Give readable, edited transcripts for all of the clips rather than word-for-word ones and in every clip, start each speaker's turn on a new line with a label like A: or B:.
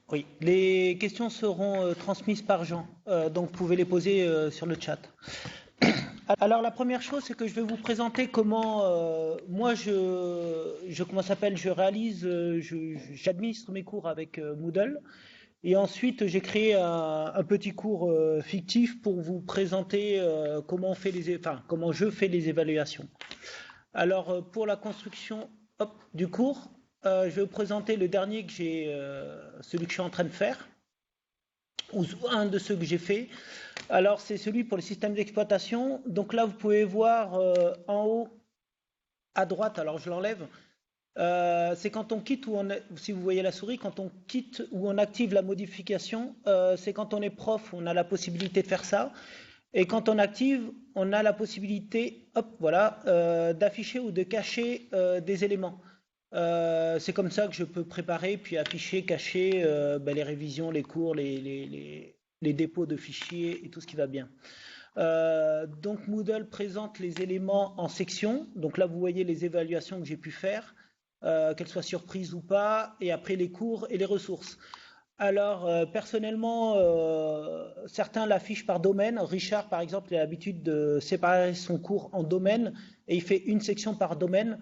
A: Oui, les questions seront transmises par Jean, donc vous pouvez les poser sur le chat. Alors la première chose, c'est que je vais vous présenter comment moi comment ça s'appelle, je réalise, j'administre mes cours avec Moodle, et ensuite j'ai créé un petit cours fictif pour vous présenter comment on fait comment je fais les évaluations. Alors pour la construction, du cours, je vais vous présenter le dernier celui que je suis en train de faire, ou un de ceux que j'ai fait. Alors, c'est celui pour les systèmes d'exploitation. Donc là, vous pouvez voir en haut à droite, alors je l'enlève, c'est quand on quitte si vous voyez la souris, quand on quitte ou on active la modification, c'est quand on est prof, on a la possibilité de faire ça. Et quand on active, on a la possibilité, voilà, d'afficher ou de cacher des éléments. C'est comme ça que je peux préparer, puis afficher, cacher les révisions, les cours, les dépôts de fichiers et tout ce qui va bien. Donc Moodle présente les éléments en sections. Donc là, vous voyez les évaluations que j'ai pu faire, qu'elles soient surprises ou pas, et après les cours et les ressources. Alors, personnellement, certains l'affichent par domaine. Richard, par exemple, il a l'habitude de séparer son cours en domaines et il fait une section par domaine.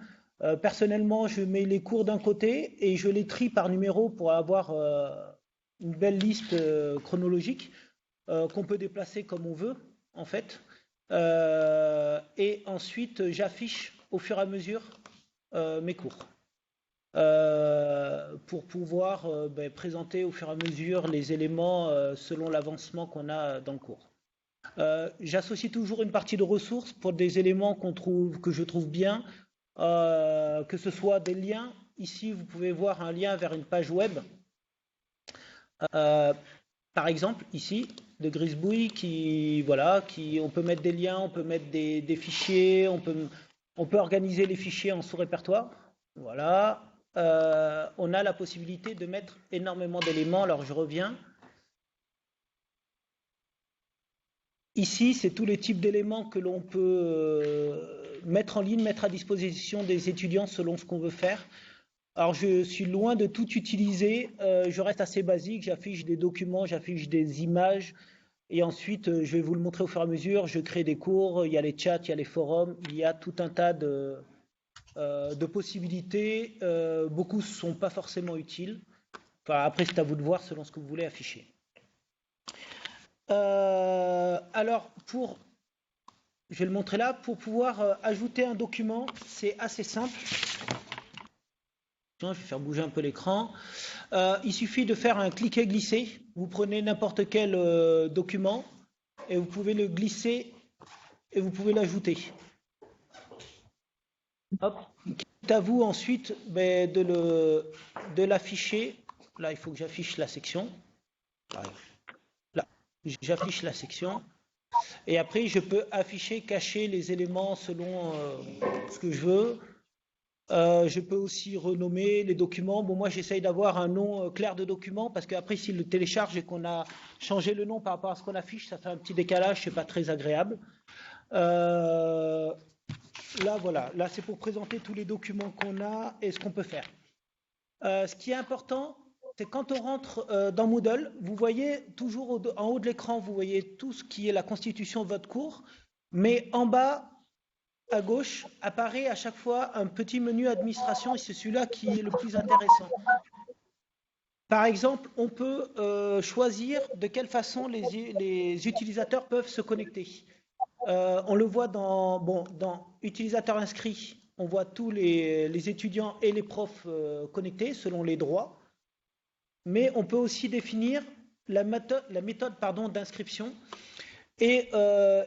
A: Personnellement, je mets les cours d'un côté et je les trie par numéro pour avoir une belle liste chronologique qu'on peut déplacer comme on veut, en fait. Et ensuite, j'affiche au fur et à mesure mes cours. Pour pouvoir présenter au fur et à mesure les éléments selon l'avancement qu'on a dans le cours. J'associe toujours une partie de ressources pour des éléments que je trouve bien, que ce soit des liens. Ici, vous pouvez voir un lien vers une page web. Par exemple, ici, de Grisbouille, on peut mettre des liens, on peut mettre des fichiers, on peut organiser les fichiers en sous-répertoire. Voilà. On a la possibilité de mettre énormément d'éléments. Alors, je reviens. Ici, c'est tous les types d'éléments que l'on peut mettre en ligne, mettre à disposition des étudiants selon ce qu'on veut faire. Alors, je suis loin de tout utiliser. Je reste assez basique. J'affiche des documents, j'affiche des images. Et ensuite, je vais vous le montrer au fur et à mesure. Je crée des cours. Il y a les chats, il y a les forums. Il y a tout un tas de possibilités. Beaucoup ne sont pas forcément utiles. Enfin, après, c'est à vous de voir selon ce que vous voulez afficher. Alors, je vais le montrer là. Pour pouvoir ajouter un document, c'est assez simple. Je vais faire bouger un peu l'écran. Il suffit de faire un cliquer-glisser. Vous prenez n'importe quel document et vous pouvez le glisser et vous pouvez l'ajouter. Hop. C'est à vous ensuite de l'afficher. Là, il faut que j'affiche la section. Là, j'affiche la section. Et après, je peux afficher, cacher les éléments selon ce que je veux. Je peux aussi renommer les documents. Bon, moi, j'essaye d'avoir un nom clair de document parce qu'après, s'il le télécharge et qu'on a changé le nom par rapport à ce qu'on affiche, ça fait un petit décalage, c'est pas très agréable. Là, voilà. Là, c'est pour présenter tous les documents qu'on a et ce qu'on peut faire. Ce qui est important, c'est quand on rentre dans Moodle, vous voyez toujours en haut de l'écran, vous voyez tout ce qui est la constitution de votre cours, mais en bas, à gauche, apparaît à chaque fois un petit menu administration et c'est celui-là qui est le plus intéressant. Par exemple, on peut choisir de quelle façon les utilisateurs peuvent se connecter. On le voit dans utilisateurs inscrits, on voit tous les étudiants et les profs connectés selon les droits, mais on peut aussi définir la méthode d'inscription. Et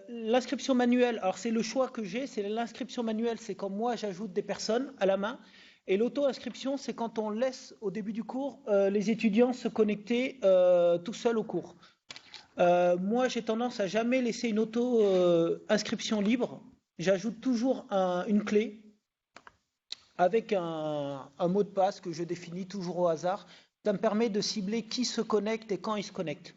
A: l'inscription manuelle, alors c'est le choix que j'ai, c'est l'inscription manuelle, c'est quand moi j'ajoute des personnes à la main. Et l'auto-inscription, c'est quand on laisse au début du cours les étudiants se connecter tout seuls au cours. Moi, j'ai tendance à jamais laisser une auto-inscription libre. J'ajoute toujours une clé avec un mot de passe que je définis toujours au hasard. Ça me permet de cibler qui se connecte et quand il se connecte.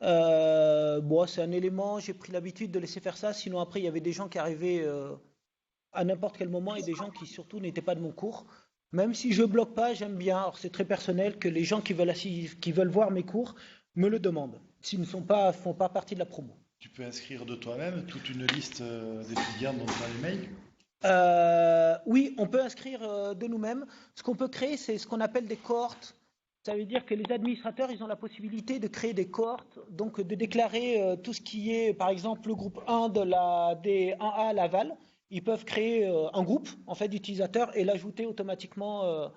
A: C'est un élément, j'ai pris l'habitude de laisser faire ça, sinon après il y avait des gens qui arrivaient à n'importe quel moment et des gens qui surtout n'étaient pas de mon cours. Même si je bloque pas, j'aime bien. Alors c'est très personnel que les gens qui veulent voir mes cours me le demandent, s'ils ne font pas partie de la promo.
B: Tu peux inscrire de toi-même toute une liste d'étudiants dans ton email.
A: Oui, on peut inscrire de nous-mêmes. Ce qu'on peut créer, c'est ce qu'on appelle des cohortes. Ça veut dire que les administrateurs, ils ont la possibilité de créer des cohortes, donc de déclarer tout ce qui est, par exemple, le groupe 1 des 1A à Laval. Ils peuvent créer un groupe en fait d'utilisateurs et l'ajouter automatiquement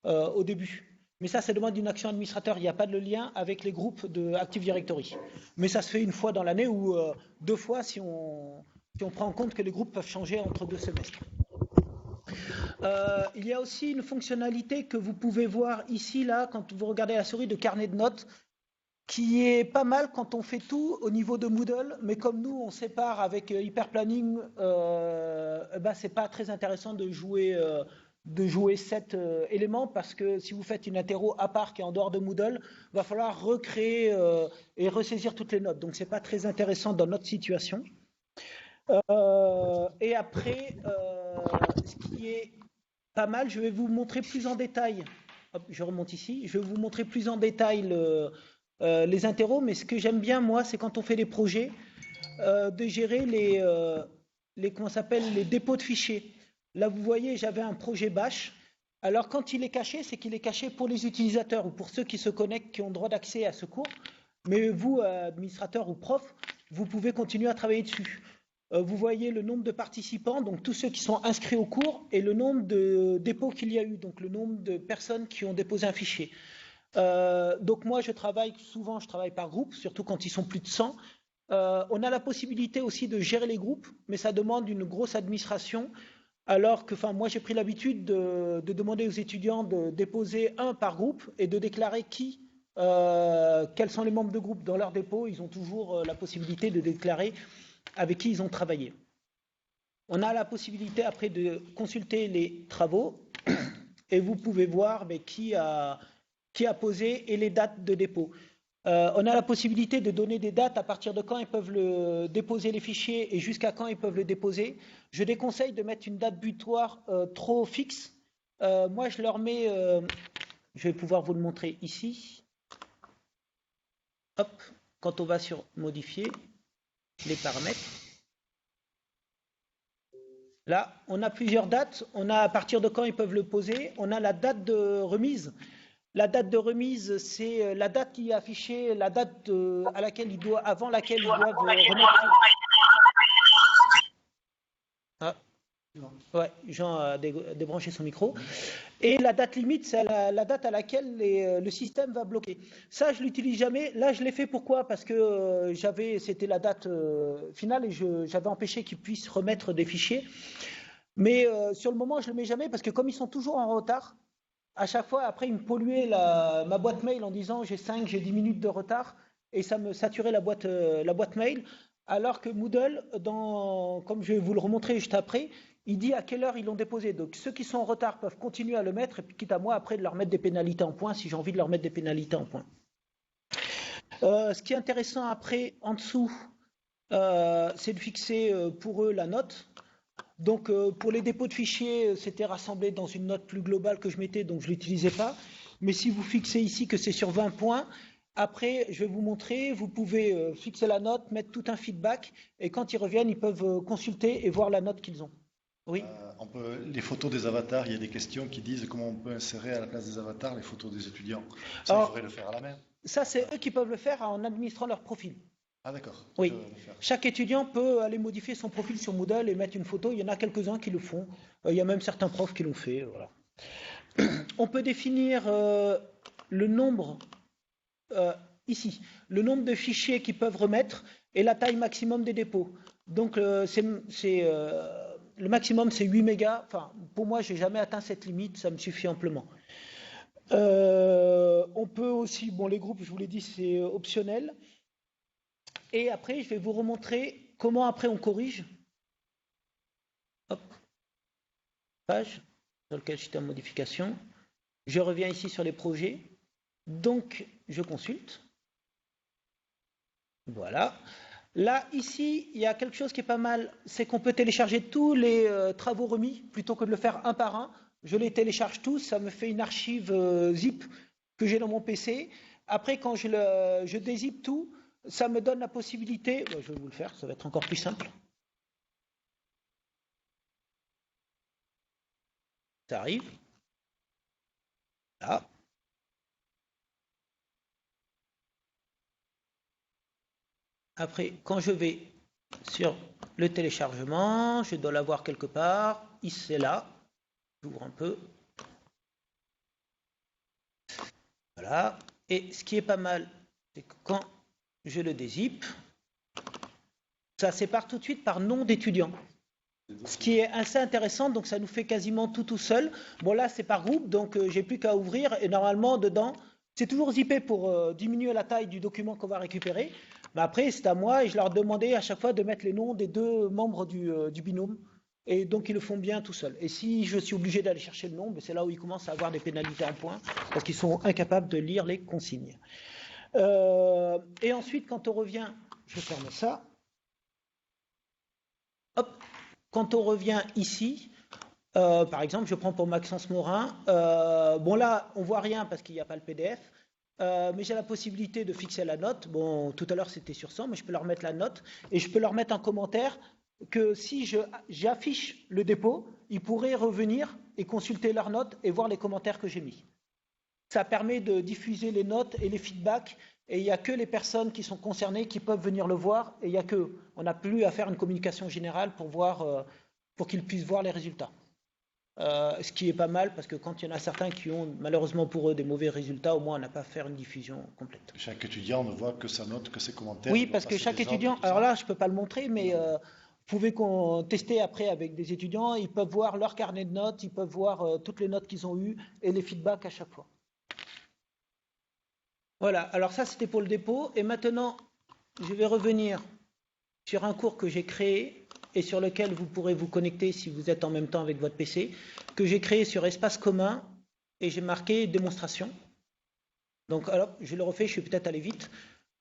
A: au début. Mais ça demande une action administrateur. Il n'y a pas de lien avec les groupes de Active Directory. Mais ça se fait une fois dans l'année ou deux fois si on prend en compte que les groupes peuvent changer entre 2 semestres. Il y a aussi une fonctionnalité que vous pouvez voir ici, là, quand vous regardez la souris de carnet de notes, qui est pas mal quand on fait tout au niveau de Moodle, mais comme nous, on sépare avec Hyperplanning, c'est pas très intéressant de jouer 7 éléments, parce que si vous faites une interro à part qui est en dehors de Moodle, il va falloir recréer et ressaisir toutes les notes. Donc c'est pas très intéressant dans notre situation. Et après, ce qui est pas mal, je vais vous montrer plus en détail. Hop, je remonte ici. Je vais vous montrer plus en détail les interros, mais ce que j'aime bien, moi, c'est quand on fait des projets, de gérer comment s'appelle, les dépôts de fichiers. Là, vous voyez, j'avais un projet Bash. Alors, quand il est caché, c'est qu'il est caché pour les utilisateurs ou pour ceux qui se connectent, qui ont droit d'accès à ce cours. Mais vous, administrateur ou prof, vous pouvez continuer à travailler dessus. Vous voyez le nombre de participants, donc tous ceux qui sont inscrits au cours, et le nombre de dépôts qu'il y a eu, donc le nombre de personnes qui ont déposé un fichier. Donc moi, je travaille par groupe, surtout quand ils sont plus de 100. On a la possibilité aussi de gérer les groupes, mais ça demande une grosse administration. Alors que, moi, j'ai pris l'habitude de demander aux étudiants de déposer un par groupe et de déclarer quels sont les membres de groupe dans leur dépôt. Ils ont toujours la possibilité de déclarer avec qui ils ont travaillé. On a la possibilité après de consulter les travaux et vous pouvez voir qui a posé et les dates de dépôt. On a la possibilité de donner des dates à partir de quand ils peuvent déposer les fichiers et jusqu'à quand ils peuvent le déposer. Je déconseille de mettre une date butoir trop fixe. Moi, je leur mets, je vais pouvoir vous le montrer ici. Hop, quand on va sur modifier les paramètres. Là, on a plusieurs dates. On a à partir de quand ils peuvent le poser. On a la date de remise. La date de remise, c'est la date qui est affichée, la date avant laquelle ils doivent remettre. Ah, ouais, Jean a débranché son micro. Et la date limite, c'est la date à laquelle le système va bloquer. Ça, je l'utilise jamais. Là, je l'ai fait pourquoi? Parce que c'était la date finale et j'avais empêché qu'ils puissent remettre des fichiers. Mais sur le moment, je le mets jamais parce que comme ils sont toujours en retard, à chaque fois, après, il me polluait ma boîte mail en disant j'ai 10 minutes de retard et ça me saturait la boîte mail. Alors que Moodle, comme je vais vous le remontrer juste après, il dit à quelle heure ils l'ont déposé. Donc ceux qui sont en retard peuvent continuer à le mettre et puis quitte à moi après de leur mettre des pénalités en points si j'ai envie de leur mettre des pénalités en points. Ce qui est intéressant après, en dessous, c'est de fixer pour eux la note. Donc pour les dépôts de fichiers, c'était rassemblé dans une note plus globale que je mettais, donc je ne l'utilisais pas. Mais si vous fixez ici que c'est sur 20 points, après je vais vous montrer, vous pouvez fixer la note, mettre tout un feedback, et quand ils reviennent, ils peuvent consulter et voir la note qu'ils ont. Oui.
B: Les photos des avatars, il y a des questions qui disent comment on peut insérer à la place des avatars les photos des étudiants. Ça, il faudrait le faire à la main.
A: Ça, c'est eux qui peuvent le faire en administrant leur profil.
B: Ah d'accord.
A: Oui. Chaque étudiant peut aller modifier son profil sur Moodle et mettre une photo. Il y en a quelques-uns qui le font. Il y a même certains profs qui l'ont fait. Voilà. On peut définir le nombre, ici, le nombre de fichiers qu'ils peuvent remettre et la taille maximum des dépôts. Donc le maximum c'est 8 mégas. Enfin, pour moi, je n'ai jamais atteint cette limite, ça me suffit amplement. On peut aussi, les groupes, je vous l'ai dit, c'est optionnel. Et après, je vais vous remontrer comment après on corrige. Hop. Page sur laquelle j'étais en modification. Je reviens ici sur les projets. Donc, je consulte. Voilà. Là, ici, il y a quelque chose qui est pas mal. C'est qu'on peut télécharger tous les travaux remis plutôt que de le faire un par un. je les télécharge tous, ça me fait une archive zip que j'ai dans mon PC. Après, quand je dézip tout, ça me donne la possibilité, je vais vous le faire, ça va être encore plus simple. Ça arrive. Là. Après, quand je vais sur le téléchargement, je dois l'avoir quelque part. C'est là. J'ouvre un peu. Voilà. Et ce qui est pas mal, c'est que quand je le dézip, ça sépare tout de suite par nom d'étudiant. Ce qui est assez intéressant, donc ça nous fait quasiment tout seul. Bon là, c'est par groupe, donc j'ai plus qu'à ouvrir. Et normalement, dedans, c'est toujours zippé pour diminuer la taille du document qu'on va récupérer. Mais après, c'est à moi et je leur demandais à chaque fois de mettre les noms des deux membres du binôme. Et donc, ils le font bien tout seuls. Et si je suis obligé d'aller chercher le nom, c'est là où ils commencent à avoir des pénalités en points, parce qu'ils sont incapables de lire les consignes. Et ensuite, quand on revient, je ferme ça. Hop, quand on revient ici, par exemple, je prends pour Maxence Morin. Bon là, on voit rien parce qu'il n'y a pas le PDF. Mais j'ai la possibilité de fixer la note. Bon, tout à l'heure c'était sur 100, mais je peux leur mettre la note et je peux leur mettre un commentaire que si j'affiche le dépôt, ils pourraient revenir et consulter leurs notes et voir les commentaires que j'ai mis. Ça permet de diffuser les notes et les feedbacks et il n'y a que les personnes qui sont concernées qui peuvent venir le voir et il y a que, on n'a plus à faire une communication générale pour qu'ils puissent voir les résultats. Ce qui est pas mal parce que quand il y en a certains qui ont malheureusement pour eux des mauvais résultats, au moins on n'a pas à faire une diffusion complète.
B: Chaque étudiant ne voit que sa note, que ses commentaires.
A: Oui, parce que chaque étudiant, alors là je ne peux pas le montrer, mais vous pouvez tester après avec des étudiants, ils peuvent voir leur carnet de notes, ils peuvent voir toutes les notes qu'ils ont eues et les feedbacks à chaque fois. Voilà, alors ça c'était pour le dépôt et maintenant je vais revenir sur un cours que j'ai créé et sur lequel vous pourrez vous connecter si vous êtes en même temps avec votre PC, que j'ai créé sur espace commun et j'ai marqué démonstration. Donc alors, je le refais, je suis peut-être allé vite.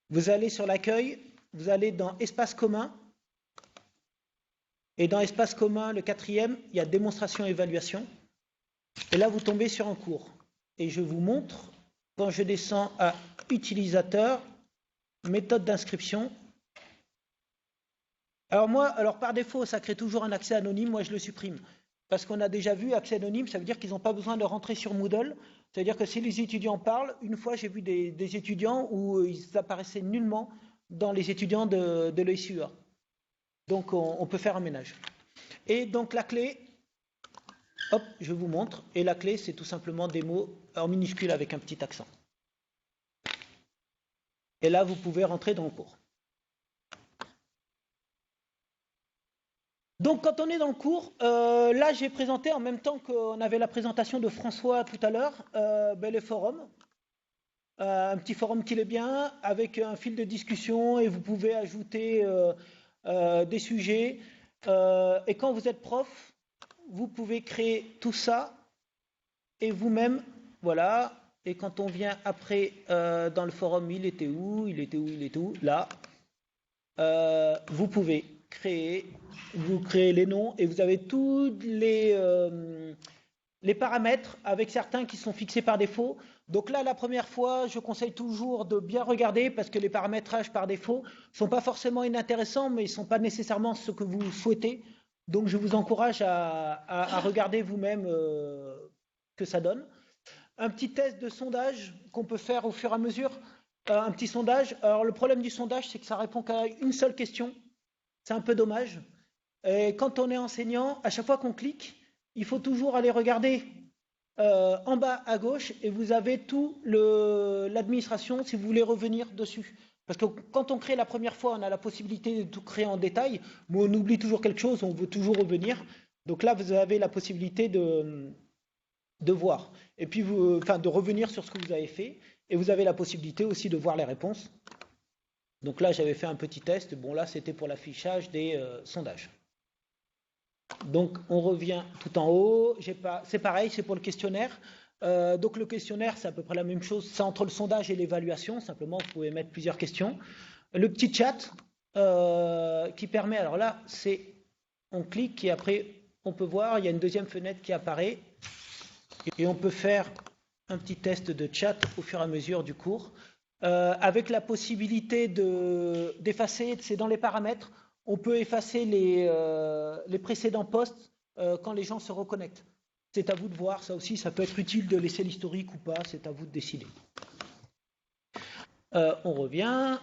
A: Vous allez sur l'accueil, vous allez dans espace commun et dans espace commun, le 4e, il y a démonstration et évaluation. Et là, vous tombez sur un cours. Et je vous montre, quand je descends à utilisateur, méthode d'inscription. Alors par défaut, ça crée toujours un accès anonyme, moi je le supprime. Parce qu'on a déjà vu, accès anonyme, ça veut dire qu'ils n'ont pas besoin de rentrer sur Moodle. Ça veut dire que si les étudiants parlent, une fois j'ai vu des étudiants où ils apparaissaient nullement dans les étudiants de l'ESUA. Donc on peut faire un ménage. Et donc la clé, hop, je vous montre. Et la clé, c'est tout simplement des mots en minuscule avec un petit accent. Et là, vous pouvez rentrer dans le cours. Donc quand on est dans le cours, là j'ai présenté en même temps qu'on avait la présentation de François tout à l'heure, les forums. Un petit forum qui est bien, avec un fil de discussion et vous pouvez ajouter des sujets. Et quand vous êtes prof, vous pouvez créer tout ça et vous-même, voilà. Et quand on vient après dans le forum, il était où, là, vous pouvez vous créez les noms et vous avez tous les paramètres avec certains qui sont fixés par défaut. Donc là, la première fois, je conseille toujours de bien regarder parce que les paramétrages par défaut ne sont pas forcément inintéressants, mais ils ne sont pas nécessairement ce que vous souhaitez. Donc je vous encourage à regarder vous-même que ça donne. Un petit test de sondage qu'on peut faire au fur et à mesure. Un petit sondage. Alors le problème du sondage, c'est que ça répond qu'à une seule question. C'est un peu dommage. Et quand on est enseignant, à chaque fois qu'on clique, il faut toujours aller regarder en bas à gauche et vous avez tout l'administration si vous voulez revenir dessus. Parce que quand on crée la première fois, on a la possibilité de tout créer en détail, mais on oublie toujours quelque chose, on veut toujours revenir. Donc là, vous avez la possibilité de voir. Et puis, de revenir sur ce que vous avez fait. Et vous avez la possibilité aussi de voir les réponses. Donc là, j'avais fait un petit test. Bon, là, c'était pour l'affichage des sondages. Donc, on revient tout en haut. C'est pareil, c'est pour le questionnaire. Donc, le questionnaire, c'est à peu près la même chose. C'est entre le sondage et l'évaluation. Simplement, vous pouvez mettre plusieurs questions. Le petit chat qui permet... Alors là, on clique et après, on peut voir, il y a une deuxième fenêtre qui apparaît. Et on peut faire un petit test de chat au fur et à mesure du cours, avec la possibilité d'effacer, c'est dans les paramètres, on peut effacer les précédents posts quand les gens se reconnectent. C'est à vous de voir, ça aussi, ça peut être utile de laisser l'historique ou pas, c'est à vous de décider. On revient.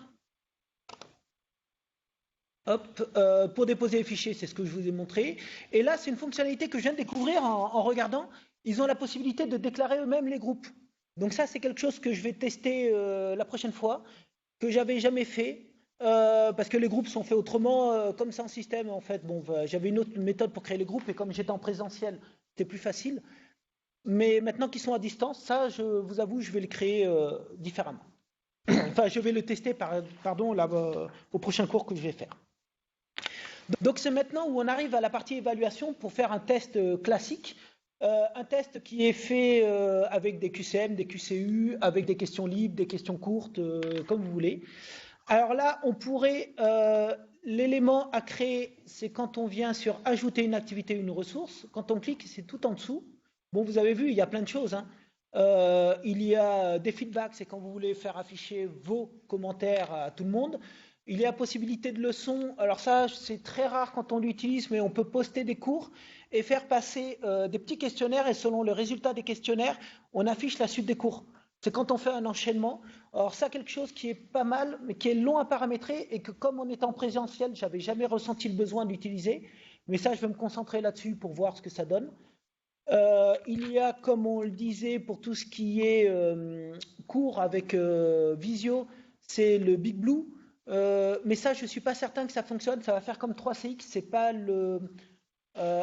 A: Hop, pour déposer les fichiers, c'est ce que je vous ai montré. Et là, c'est une fonctionnalité que je viens de découvrir en regardant. Ils ont la possibilité de déclarer eux-mêmes les groupes. Donc ça, c'est quelque chose que je vais tester la prochaine fois, que j'avais jamais fait, parce que les groupes sont faits autrement, comme ça en système en fait. Bon, j'avais une autre méthode pour créer les groupes, et comme j'étais en présentiel, c'était plus facile. Mais maintenant qu'ils sont à distance, ça, je vous avoue, je vais le créer différemment. Enfin, je vais le tester, pardon, là, au prochain cours que je vais faire. Donc c'est maintenant où on arrive à la partie évaluation pour faire un test classique, un test qui est fait avec des QCM, des QCU, avec des questions libres, des questions courtes, comme vous voulez. Alors là, on pourrait, l'élément à créer, c'est quand on vient sur ajouter une activité, une ressource. Quand on clique, c'est tout en dessous. Bon, vous avez vu, il y a plein de choses, hein. Il y a des feedbacks, c'est quand vous voulez faire afficher vos commentaires à tout le monde. Il y a possibilité de leçons. Alors ça, c'est très rare quand on l'utilise, mais on peut poster des cours et faire passer des petits questionnaires, et selon le résultat des questionnaires, on affiche la suite des cours. C'est quand on fait un enchaînement. Alors ça, quelque chose qui est pas mal, mais qui est long à paramétrer, et que comme on est en présentiel, j'avais jamais ressenti le besoin d'utiliser. Mais ça, je vais me concentrer là-dessus pour voir ce que ça donne. Il y a, comme on le disait, pour tout ce qui est cours avec Visio, c'est le Big Blue. Mais ça, je ne suis pas certain que ça fonctionne. Ça va faire comme 3CX.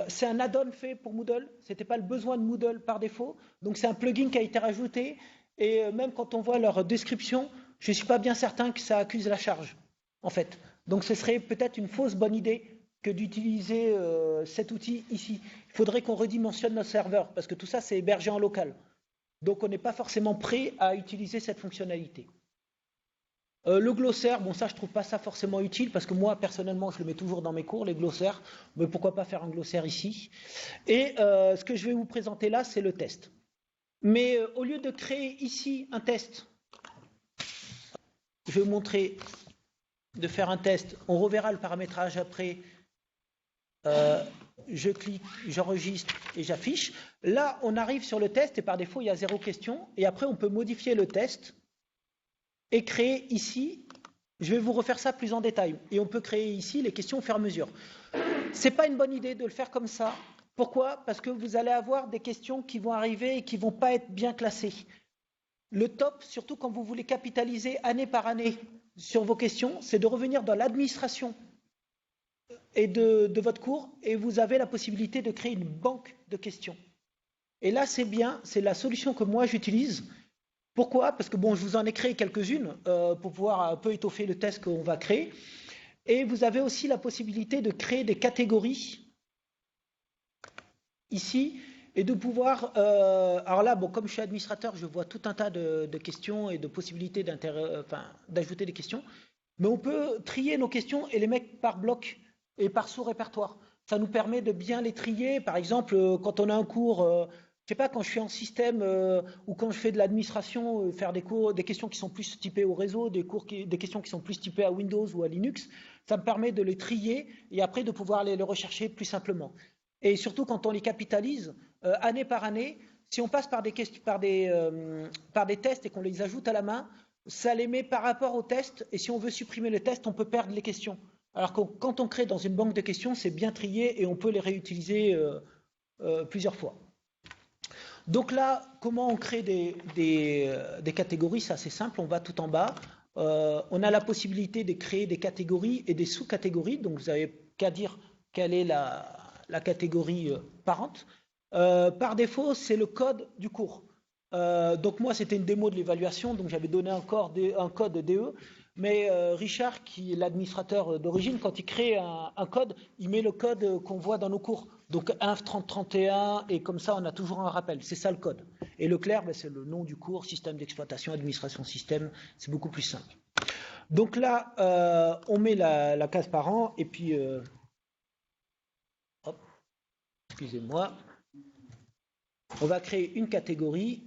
A: C'est un add-on fait pour Moodle. Ce n'était pas le besoin de Moodle par défaut. Donc c'est un plugin qui a été rajouté. Et même quand on voit leur description, je ne suis pas bien certain que ça accuse la charge, en fait. Donc ce serait peut-être une fausse bonne idée que d'utiliser cet outil ici. Il faudrait qu'on redimensionne nos serveurs, parce que tout ça, c'est hébergé en local. Donc on n'est pas forcément prêt à utiliser cette fonctionnalité. Le glossaire, bon ça je trouve pas ça forcément utile, parce que moi personnellement je le mets toujours dans mes cours, les glossaires, mais pourquoi pas faire un glossaire ici. Et ce que je vais vous présenter là, c'est le test. Mais au lieu de créer ici un test, je vais vous montrer de faire un test, on reverra le paramétrage après. Je clique, j'enregistre et j'affiche. Là, on arrive sur le test et par défaut, il y a 0 question. Et après, on peut modifier le test et créer ici. Je vais vous refaire ça plus en détail. Et on peut créer ici les questions au fur et à mesure. C'est pas une bonne idée de le faire comme ça. Pourquoi? Parce que vous allez avoir des questions qui vont arriver et qui ne vont pas être bien classées. Le top, surtout quand vous voulez capitaliser année par année sur vos questions, c'est de revenir dans l'administration et de votre cours, et vous avez la possibilité de créer une banque de questions. Et là, c'est bien, c'est la solution que moi j'utilise. Pourquoi? Parce que bon, je vous en ai créé quelques-unes pour pouvoir un peu étoffer le test qu'on va créer. Et vous avez aussi la possibilité de créer des catégories ici et de pouvoir. Alors là, bon, comme je suis administrateur, je vois tout un tas de questions et de possibilités d'ajouter des questions. Mais on peut trier nos questions et les mettre par bloc et par sous-répertoire. Ça nous permet de bien les trier. Par exemple, quand on a un cours, je sais pas, quand je suis en système ou quand je fais de l'administration, faire des cours, des questions qui sont plus typées au réseau, des questions qui sont plus typées à Windows ou à Linux, ça me permet de les trier et après de pouvoir les rechercher plus simplement. Et surtout quand on les capitalise, année par année, si on passe par des tests et qu'on les ajoute à la main, ça les met par rapport au test, et si on veut supprimer le test, on peut perdre les questions. Alors que quand on crée dans une banque de questions, c'est bien trié et on peut les réutiliser plusieurs fois. Donc là, comment on crée des catégories? C'est assez simple, on va tout en bas. On a la possibilité de créer des catégories et des sous-catégories, donc vous n'avez qu'à dire quelle est la catégorie parente. Par défaut, c'est le code du cours. Donc moi, c'était une démo de l'évaluation, donc j'avais donné un code DE, mais Richard, qui est l'administrateur d'origine, quand il crée un code, il met le code qu'on voit dans nos cours. Donc inf 3031, et comme ça, on a toujours un rappel. C'est ça le code. Et le clair, c'est le nom du cours, système d'exploitation, administration système, c'est beaucoup plus simple. Donc là, on met la case parent, et puis... hop, excusez-moi. On va créer une catégorie.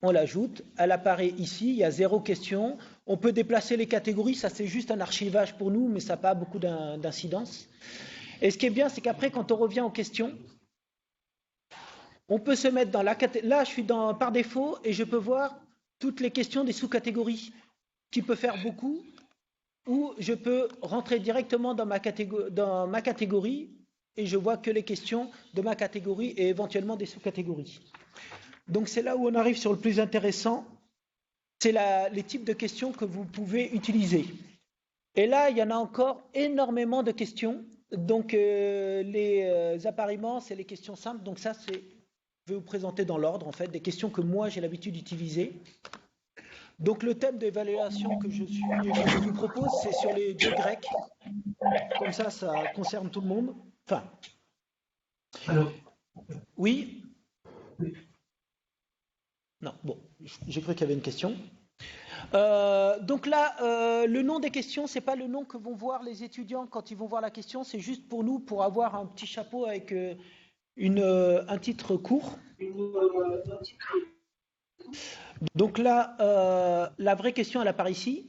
A: On l'ajoute. Elle apparaît ici. Il y a 0 question. On peut déplacer les catégories. Ça, c'est juste un archivage pour nous, mais ça n'a pas beaucoup d'incidence. Et ce qui est bien, c'est qu'après, quand on revient aux questions, on peut se mettre dans la catégorie. Là, je suis par défaut et je peux voir toutes les questions des sous-catégories, qui peut faire beaucoup, ou je peux rentrer directement dans ma catégorie et je vois que les questions de ma catégorie et éventuellement des sous-catégories. Donc c'est là où on arrive sur le plus intéressant, c'est les types de questions que vous pouvez utiliser. Et là, il y en a encore énormément de questions. Donc les appariements, c'est les questions simples. Donc ça, je vais vous présenter dans l'ordre, en fait, des questions que moi j'ai l'habitude d'utiliser. Donc le thème d'évaluation que je vous propose, c'est sur les dieux grecs. Comme ça concerne tout le monde. Enfin.
C: Alors.
A: Oui. Non, bon, j'ai cru qu'il y avait une question. Donc là, le nom des questions, c'est pas le nom que vont voir les étudiants quand ils vont voir la question, c'est juste pour nous, pour avoir un petit chapeau avec un titre court. Donc là, la vraie question, elle apparaît ici.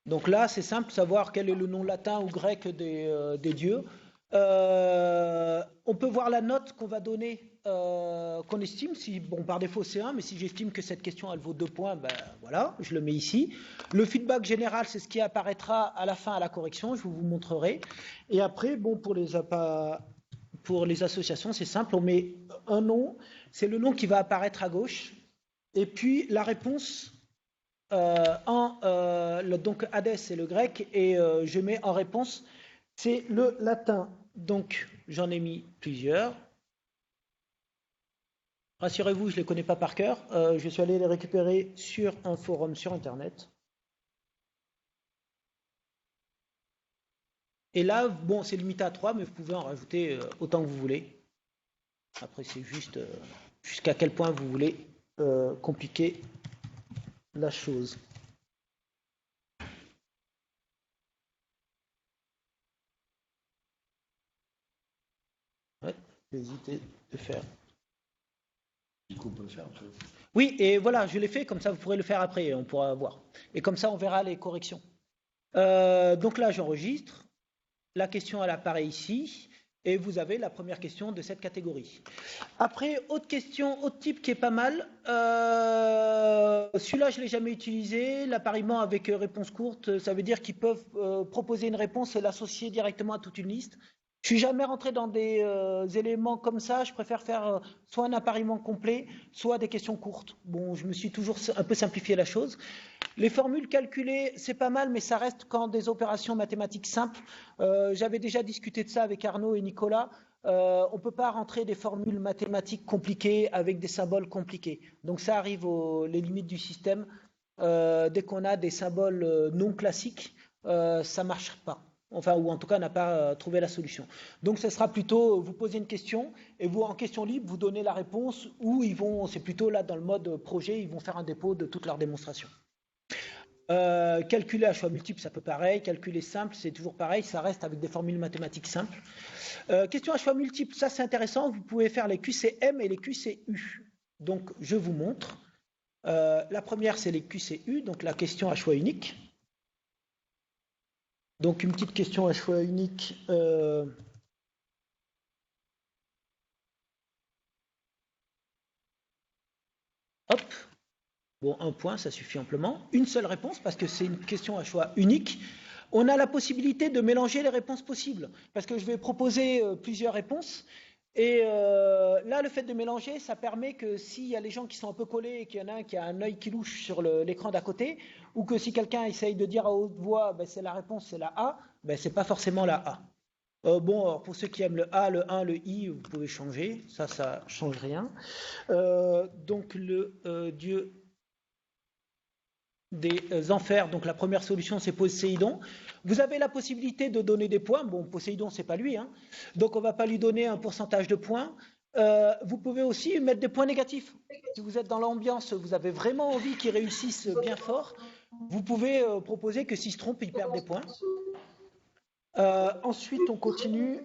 A: Donc là, c'est simple, savoir quel est le nom latin ou grec des dieux. On peut voir la note qu'on va donner, qu'on estime, si, bon, par défaut c'est 1, mais si j'estime que cette question elle vaut 2 points, ben voilà, je le mets ici. Le feedback général, c'est ce qui apparaîtra à la fin à la correction, je vous montrerai. Et après, bon, pour les associations, c'est simple, on met un nom, c'est le nom qui va apparaître à gauche, et puis la réponse. Donc Hadès c'est le grec et je mets en réponse c'est le latin, donc j'en ai mis plusieurs. Rassurez-vous, je ne les connais pas par cœur, je suis allé les récupérer sur un forum sur internet. Et là, bon, c'est limité à 3, mais vous pouvez en rajouter autant que vous voulez. Après, c'est juste jusqu'à quel point vous voulez compliquer la chose. Ouais, hésitez de faire.
B: Du coup, on peut le faire.
A: Oui, et voilà, je l'ai fait, comme ça vous pourrez le faire après, on pourra voir. Et comme ça, on verra les corrections. Donc là, j'enregistre. La question, elle apparaît ici. Et vous avez la première question de cette catégorie. Après, autre question, autre type qui est pas mal. Celui-là, je ne l'ai jamais utilisé. L'appariement avec réponse courte, ça veut dire qu'ils peuvent proposer une réponse et l'associer directement à toute une liste. Je ne suis jamais rentré dans des éléments comme ça. Je préfère faire soit un appariement complet, soit des questions courtes. Bon, je me suis toujours un peu simplifié la chose. Les formules calculées, c'est pas mal, mais ça reste quand des opérations mathématiques simples. J'avais déjà discuté de ça avec Arnaud et Nicolas. On ne peut pas rentrer des formules mathématiques compliquées avec des symboles compliqués. Donc ça arrive les limites du système. Dès qu'on a des symboles non classiques, ça ne marche pas. Enfin, ou en tout cas, n'a pas trouvé la solution. Donc, ce sera plutôt, vous posez une question, et vous, en question libre, vous donnez la réponse, ou c'est plutôt là, dans le mode projet, ils vont faire un dépôt de toute leur démonstration. Calculer à choix multiple, ça peut pareil. Calculer simple, c'est toujours pareil, ça reste avec des formules mathématiques simples. Question à choix multiple, ça c'est intéressant, vous pouvez faire les QCM et les QCU. Donc, je vous montre. La première, c'est les QCU, donc la question à choix unique. Donc, une petite question à choix unique. Hop. Bon, 1 point, ça suffit amplement. Une seule réponse, parce que c'est une question à choix unique. On a la possibilité de mélanger les réponses possibles, parce que je vais proposer plusieurs réponses. Et là, le fait de mélanger, ça permet que s'il y a les gens qui sont un peu collés et qu'il y en a un qui a un œil qui louche sur l'écran d'à côté, ou que si quelqu'un essaye de dire à haute voix, ben, c'est la réponse, c'est la A, ben, c'est pas forcément la A. Bon, alors pour ceux qui aiment le A, le 1, le I, vous pouvez changer, ça change rien. Donc le dieu des enfers, donc la première solution c'est Poséidon. Vous avez la possibilité de donner des points. Bon, Poséidon c'est pas lui, hein. Donc on va pas lui donner un pourcentage de points. Vous pouvez aussi mettre des points négatifs. Si vous êtes dans l'ambiance, vous avez vraiment envie qu'il réussisse bien fort, vous pouvez proposer que s'il se trompe, il perd des points. Ensuite, on continue.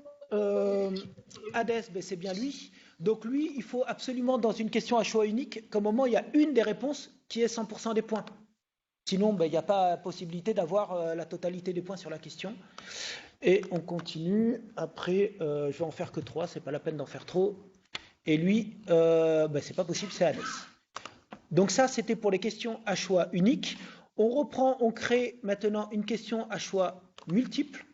A: Hadès, ben, c'est bien lui. Donc lui, il faut absolument, dans une question à choix unique, qu'au moment il y a une des réponses qui est 100% des points. Sinon, ben, il n'y a pas possibilité d'avoir la totalité des points sur la question. Et on continue. Après, je vais en faire que 3, c'est pas la peine d'en faire trop. Et lui, ben, c'est pas possible, c'est Hadès. Donc ça, c'était pour les questions à choix unique. On reprend, on crée maintenant une question à choix multiple.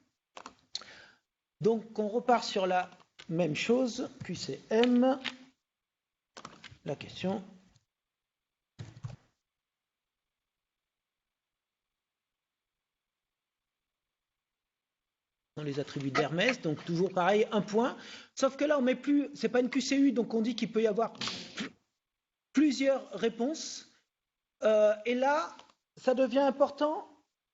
A: Donc on repart sur la même chose, QCM, la question. Dans les attributs d'Hermès, donc toujours pareil, un point. Sauf que là, on met plus, c'est pas une QCU, donc on dit qu'il peut y avoir plusieurs réponses. Et là, ça devient important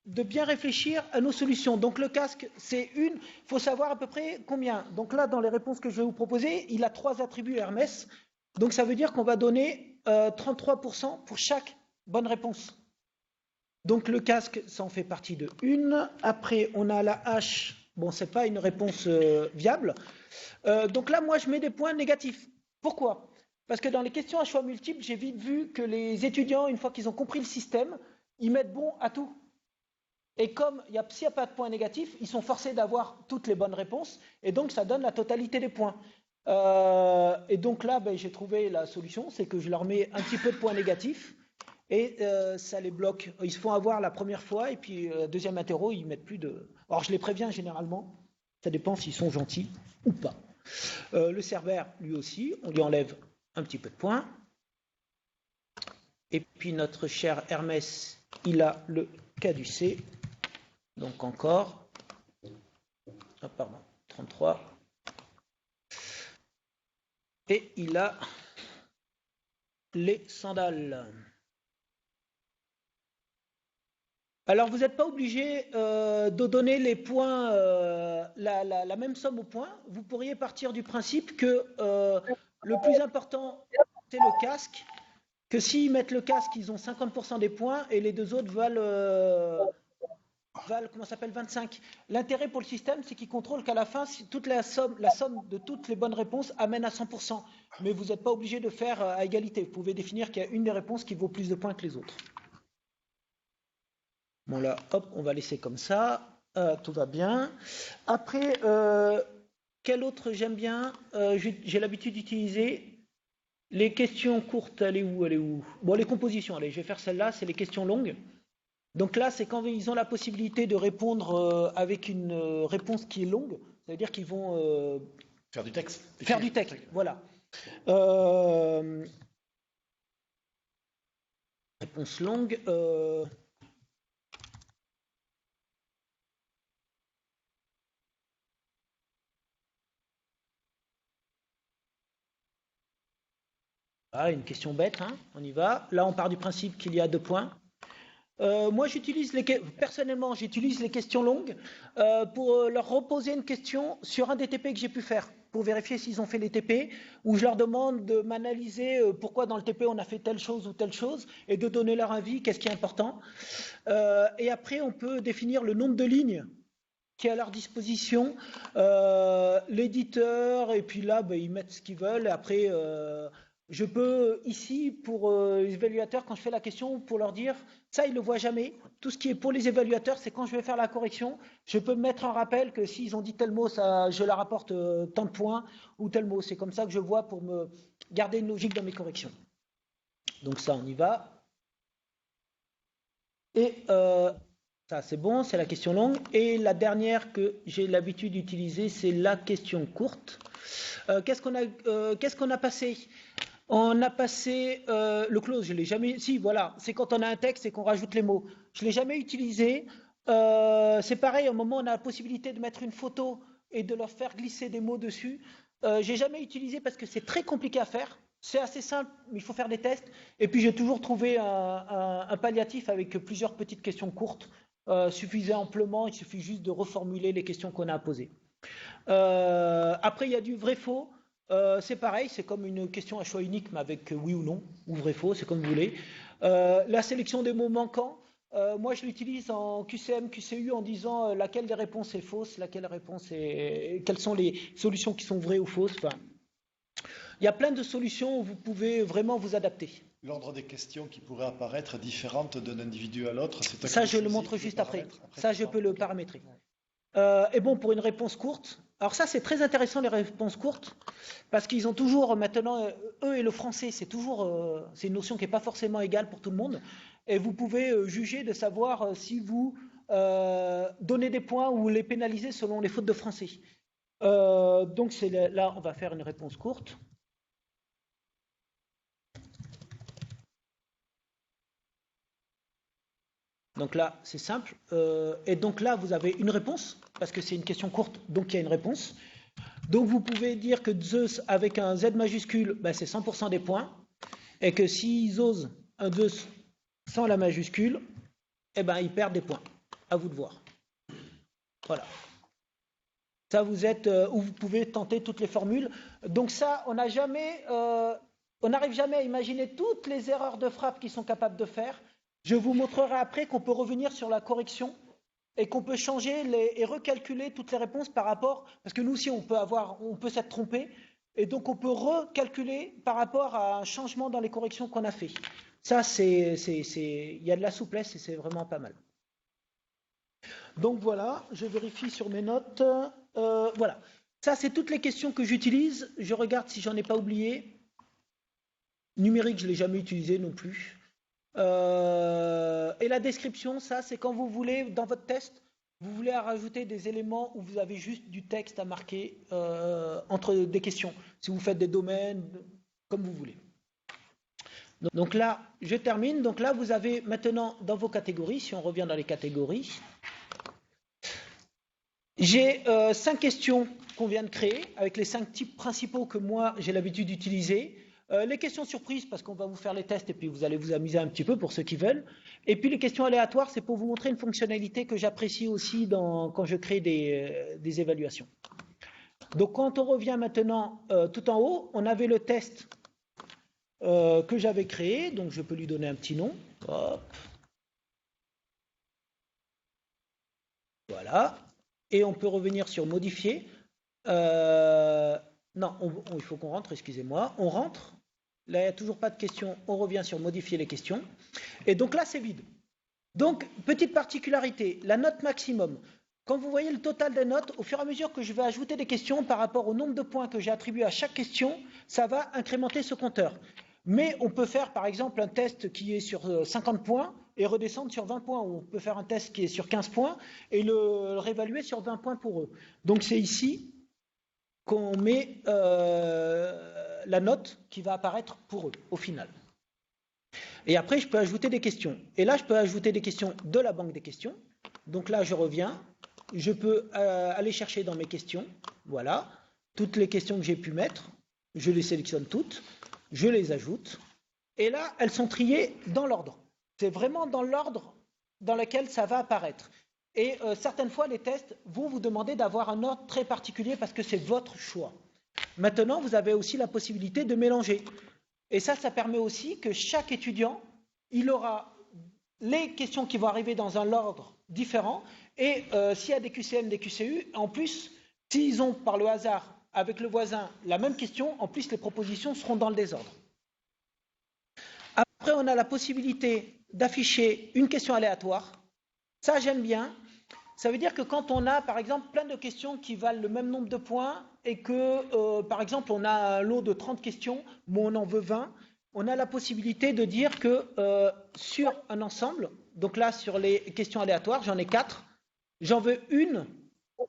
A: de bien réfléchir à nos solutions. Donc le casque, c'est une, il faut savoir à peu près combien. Donc là, dans les réponses que je vais vous proposer, il a 3 attributs Hermès. Donc ça veut dire qu'on va donner 33% pour chaque bonne réponse. Donc le casque, ça en fait partie de une. Après, on a la hache. Bon, c'est pas une réponse viable. Donc là, moi, je mets des points négatifs. Pourquoi ? Parce que dans les questions à choix multiples, j'ai vite vu que les étudiants, une fois qu'ils ont compris le système, ils mettent bon à tout. Et comme s'il n'y a pas de points négatifs, ils sont forcés d'avoir toutes les bonnes réponses, et donc ça donne la totalité des points. Et donc là, ben, j'ai trouvé la solution, c'est que je leur mets un petit peu de points négatifs, et ça les bloque. Ils se font avoir la première fois, et puis deuxième interro, ils mettent plus de... Alors je les préviens généralement, ça dépend s'ils sont gentils ou pas. Le Cerbère, lui aussi, on lui enlève un petit peu de points. Et puis notre cher Hermès, il a le caducé. Donc encore, 33. Et il a les sandales. Alors vous n'êtes pas obligé de donner les points, la même somme aux points. Vous pourriez partir du principe que le plus important, c'est le casque. Que s'ils mettent le casque, ils ont 50% des points et les deux autres valent 25. L'intérêt pour le système, c'est qu'il contrôle qu'à la fin, toute la somme de toutes les bonnes réponses amène à 100%. Mais vous n'êtes pas obligé de faire à égalité. Vous pouvez définir qu'il y a une des réponses qui vaut plus de points que les autres. Bon là, hop, on va laisser comme ça. Tout va bien. Après, quel autre j'aime bien j'ai l'habitude d'utiliser les questions courtes. Elle est où? Bon, les compositions, allez, je vais faire celle-là, c'est les questions longues. Donc là, c'est quand ils ont la possibilité de répondre avec une réponse qui est longue, ça veut dire qu'ils vont...
B: faire du texte.
A: Faire du texte, voilà. Réponse longue. Ah, une question bête, hein, on y va. Là, on part du principe qu'il y a 2 points. Moi, personnellement, j'utilise les questions longues pour leur reposer une question sur un des TP que j'ai pu faire, pour vérifier s'ils ont fait les TP, où je leur demande de m'analyser pourquoi dans le TP on a fait telle chose ou telle chose, et de donner leur avis, qu'est-ce qui est important. Et après, on peut définir le nombre de lignes qui est à leur disposition, l'éditeur, et puis là, ben, ils mettent ce qu'ils veulent, et après... je peux ici, pour les évaluateurs, quand je fais la question, pour leur dire, ça ils ne le voient jamais. Tout ce qui est pour les évaluateurs, c'est quand je vais faire la correction, je peux me mettre un rappel que s'ils ont dit tel mot, ça, je leur apporte tant de points, ou tel mot. C'est comme ça que je vois pour me garder une logique dans mes corrections. Donc ça, on y va. Et ça, c'est bon, c'est la question longue. Et la dernière que j'ai l'habitude d'utiliser, c'est la question courte. Qu'est-ce qu'on a passé ? On a passé le close, je l'ai jamais. Si, voilà, c'est quand on a un texte et qu'on rajoute les mots. Je l'ai jamais utilisé. C'est pareil, au moment où on a la possibilité de mettre une photo et de leur faire glisser des mots dessus. J'ai jamais utilisé parce que c'est très compliqué à faire. C'est assez simple, mais il faut faire des tests. Et puis j'ai toujours trouvé un palliatif avec plusieurs petites questions courtes. Suffisait amplement. Il suffit juste de reformuler les questions qu'on a à poser. Après, il y a du vrai-faux. C'est pareil, c'est comme une question à choix unique, mais avec oui ou non, ou vrai-faux, c'est comme vous voulez. La sélection des mots manquants, moi, je l'utilise en QCM, QCU en disant laquelle des réponses est fausse, laquelle réponse est... Quelles sont les solutions qui sont vraies ou fausses. Enfin, il y a plein de solutions où vous pouvez vraiment vous adapter.
B: L'ordre des questions qui pourraient apparaître différentes d'un individu à l'autre, c'est
A: ça, je le montre juste après. Ça, je peux le paramétrer. Et bon, pour une réponse courte, alors ça, c'est très intéressant, les réponses courtes, parce qu'ils ont toujours, maintenant, eux et le français, c'est une notion qui n'est pas forcément égale pour tout le monde, et vous pouvez juger de savoir si vous donnez des points ou les pénalisez selon les fautes de français. Donc, là, on va faire une réponse courte. Donc là, c'est simple. Et donc là, vous avez une réponse, parce que c'est une question courte, donc il y a une réponse. Donc vous pouvez dire que Zeus avec un Z majuscule, ben, c'est 100% des points, et que s'ils osent un Zeus sans la majuscule, eh ben, ils perdent des points. À vous de voir. Voilà. Ça, vous êtes où vous pouvez tenter toutes les formules. Donc ça, on n'arrive jamais à imaginer toutes les erreurs de frappe qu'ils sont capables de faire. Je vous montrerai après qu'on peut revenir sur la correction et qu'on peut changer et recalculer toutes les réponses par rapport, parce que nous aussi on peut s'être trompé, et donc on peut recalculer par rapport à un changement dans les corrections qu'on a fait. Ça, il y a de la souplesse et c'est vraiment pas mal. Donc voilà, je vérifie sur mes notes. Voilà, ça c'est toutes les questions que j'utilise. Je regarde si j'en ai pas oublié. Numérique, je l'ai jamais utilisé non plus. Et la description, ça c'est quand vous voulez, dans votre test, vous voulez rajouter des éléments où vous avez juste du texte à marquer entre des questions. Si vous faites des domaines, comme vous voulez. Donc là, je termine. Donc là, vous avez maintenant dans vos catégories, si on revient dans les catégories, j'ai 5 questions qu'on vient de créer, avec les 5 types principaux que moi j'ai l'habitude d'utiliser. Les questions surprises, parce qu'on va vous faire les tests et puis vous allez vous amuser un petit peu pour ceux qui veulent. Et puis les questions aléatoires, c'est pour vous montrer une fonctionnalité que j'apprécie aussi quand je crée des évaluations. Donc quand on revient maintenant tout en haut, on avait le test que j'avais créé, donc je peux lui donner un petit nom. Hop. Voilà. Et on peut revenir sur modifier. Non, il faut qu'on rentre, excusez-moi. On rentre. Là, il n'y a toujours pas de questions. On revient sur modifier les questions. Et donc là, c'est vide. Donc, petite particularité, la note maximum. Quand vous voyez le total des notes, au fur et à mesure que je vais ajouter des questions par rapport au nombre de points que j'ai attribué à chaque question, ça va incrémenter ce compteur. Mais on peut faire, par exemple, un test qui est sur 50 points et redescendre sur 20 points. Ou on peut faire un test qui est sur 15 points et le réévaluer sur 20 points pour eux. Donc, c'est ici qu'on met la note qui va apparaître pour eux, au final. Et après, je peux ajouter des questions. Et là, je peux ajouter des questions de la banque des questions. Donc là, je reviens. Je peux aller chercher dans mes questions. Voilà. Toutes les questions que j'ai pu mettre, je les sélectionne toutes. Je les ajoute. Et là, elles sont triées dans l'ordre. C'est vraiment dans l'ordre dans lequel ça va apparaître. Et certaines fois, les tests vont vous demander d'avoir un ordre très particulier parce que c'est votre choix. Maintenant, vous avez aussi la possibilité de mélanger. Et ça permet aussi que chaque étudiant, il aura les questions qui vont arriver dans un ordre différent. Et s'il y a des QCM, des QCU, en plus, s'ils ont par le hasard avec le voisin la même question, en plus les propositions seront dans le désordre. Après, on a la possibilité d'afficher une question aléatoire. Ça, j'aime bien. Ça veut dire que quand on a, par exemple, plein de questions qui valent le même nombre de points et que, par exemple, on a un lot de 30 questions, mais on en veut 20, on a la possibilité de dire que sur un ensemble, donc là, sur les questions aléatoires, j'en ai 4, j'en veux une,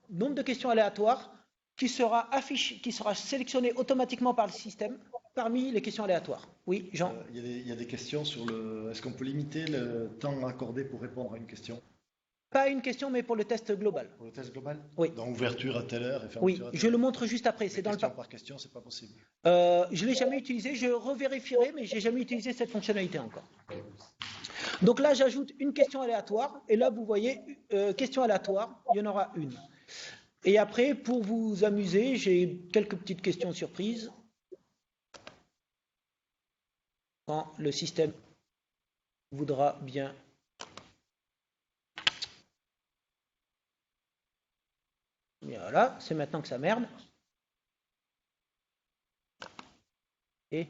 A: nombre de questions aléatoires, qui sera affichée, qui sera sélectionnée automatiquement par le système parmi les questions aléatoires. Oui, Jean.
B: Il y a des questions sur le... Est-ce qu'on peut limiter le temps accordé pour répondre à une question ?
A: Pas une question, mais pour le test global.
B: Pour le test global ?
A: Oui.
B: Donc ouverture à telle heure et fermeture
A: oui,
B: à telle heure.
A: Je le montre juste après. C'est dans
B: question
A: le
B: par question, c'est pas possible.
A: Je ne l'ai jamais utilisé, je revérifierai, mais je n'ai jamais utilisé cette fonctionnalité encore. Donc là, j'ajoute une question aléatoire, et là, vous voyez, question aléatoire, il y en aura une. Et après, pour vous amuser, j'ai quelques petites questions surprises. Quand le système voudra bien Et voilà, c'est maintenant que ça merde. Et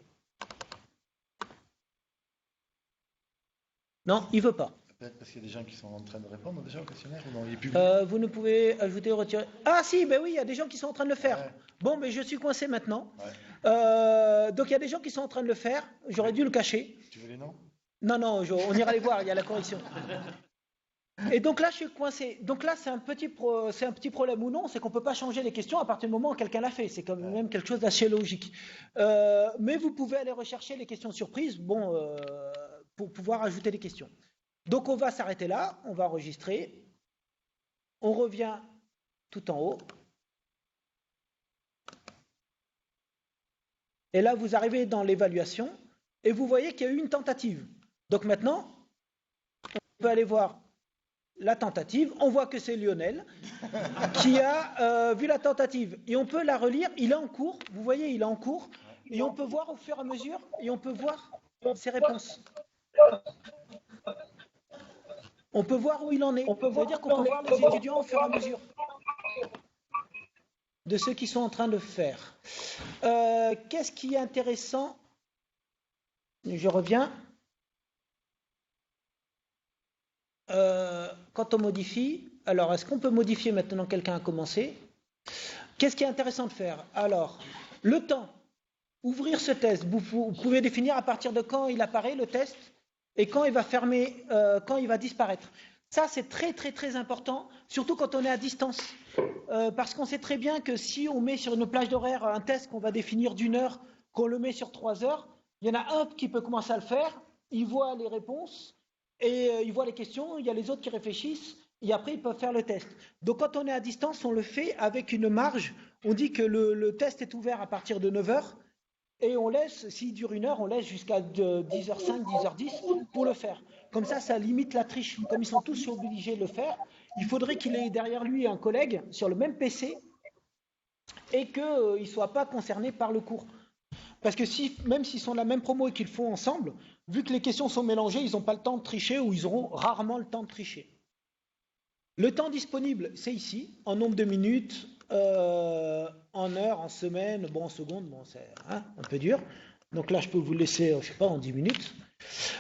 A: non, il veut pas.
B: Peut-être parce qu'il y a des gens qui sont en train de répondre déjà au questionnaire ou non, il est public.
A: Vous ne pouvez ajouter ou retirer. Ah si, ben oui, il y a des gens qui sont en train de le faire.
B: Ouais.
A: Bon, mais je suis coincé maintenant.
B: Ouais.
A: Donc il y a des gens qui sont en train de le faire. J'aurais dû le cacher.
B: Tu veux les noms?
A: Non, on ira les voir, il y a la correction. Et donc là, je suis coincé. Donc là, c'est un petit problème ou non, c'est qu'on ne peut pas changer les questions à partir du moment où quelqu'un l'a fait. C'est quand même quelque chose d'assez logique. Mais vous pouvez aller rechercher les questions surprises, pour pouvoir ajouter les questions. Donc on va s'arrêter là, on va enregistrer. On revient tout en haut. Et là, vous arrivez dans l'évaluation et vous voyez qu'il y a eu une tentative. Donc maintenant, on peut aller voir la tentative. On voit que c'est Lionel qui a vu la tentative. Et on peut la relire. Il est en cours. Vous voyez, il est en cours. Et on peut voir au fur et à mesure. Et on peut voir ses réponses. On peut voir où il en est. Ça veut dire qu'on peut voir les étudiants au fur et à mesure de ceux qui sont en train de faire. Qu'est-ce qui est intéressant? Je reviens. Quand on modifie, alors est-ce qu'on peut modifier maintenant? Quelqu'un a commencé. Qu'est-ce qui est intéressant de faire? Alors, le temps. Ouvrir ce test. Vous pouvez définir à partir de quand il apparaît le test et quand il va fermer, quand il va disparaître. Ça, c'est très très très important, surtout quand on est à distance. Parce qu'on sait très bien que si on met sur une plage d'horaire un test qu'on va définir d'1 heure, qu'on le met sur 3 heures, il y en a un qui peut commencer à le faire, il voit les réponses et il voit les questions, il y a les autres qui réfléchissent et après ils peuvent faire le test. Donc quand on est à distance, on le fait avec une marge. On dit que le test est ouvert à partir de 9 heures et on laisse, s'il dure 1 heure, on laisse jusqu'à 10h05, 10h10 pour le faire. Comme ça limite la triche. Comme ils sont tous obligés de le faire, il faudrait qu'il ait derrière lui un collègue sur le même PC et qu'il ne soit pas concerné par le cours. Parce que même s'ils sont de la même promo et qu'ils le font ensemble, vu que les questions sont mélangées, ils n'ont pas le temps de tricher ou ils auront rarement le temps de tricher. Le temps disponible, c'est ici, en nombre de minutes, en heures, en semaines, en secondes, c'est un peu dur. Donc là, je peux vous laisser, je ne sais pas, en 10 minutes.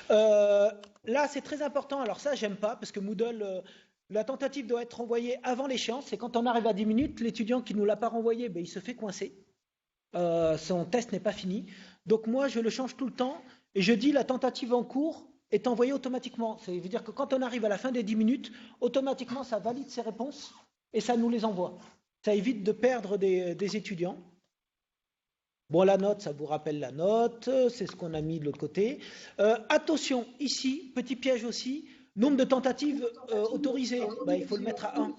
A: Là, c'est très important. Alors ça, j'aime pas, parce que Moodle, la tentative doit être envoyée avant l'échéance. Et quand on arrive à 10 minutes, l'étudiant qui ne nous l'a pas renvoyé, il se fait coincer. Son test n'est pas fini. Donc moi, je le change tout le temps. Et je dis la tentative en cours est envoyée automatiquement. Ça veut dire que quand on arrive à la fin des 10 minutes, automatiquement, ça valide ses réponses et ça nous les envoie. Ça évite de perdre des étudiants. Bon, la note, ça vous rappelle la note, c'est ce qu'on a mis de l'autre côté. Attention, ici, petit piège aussi, nombre de tentatives autorisées, il faut le mettre à 1.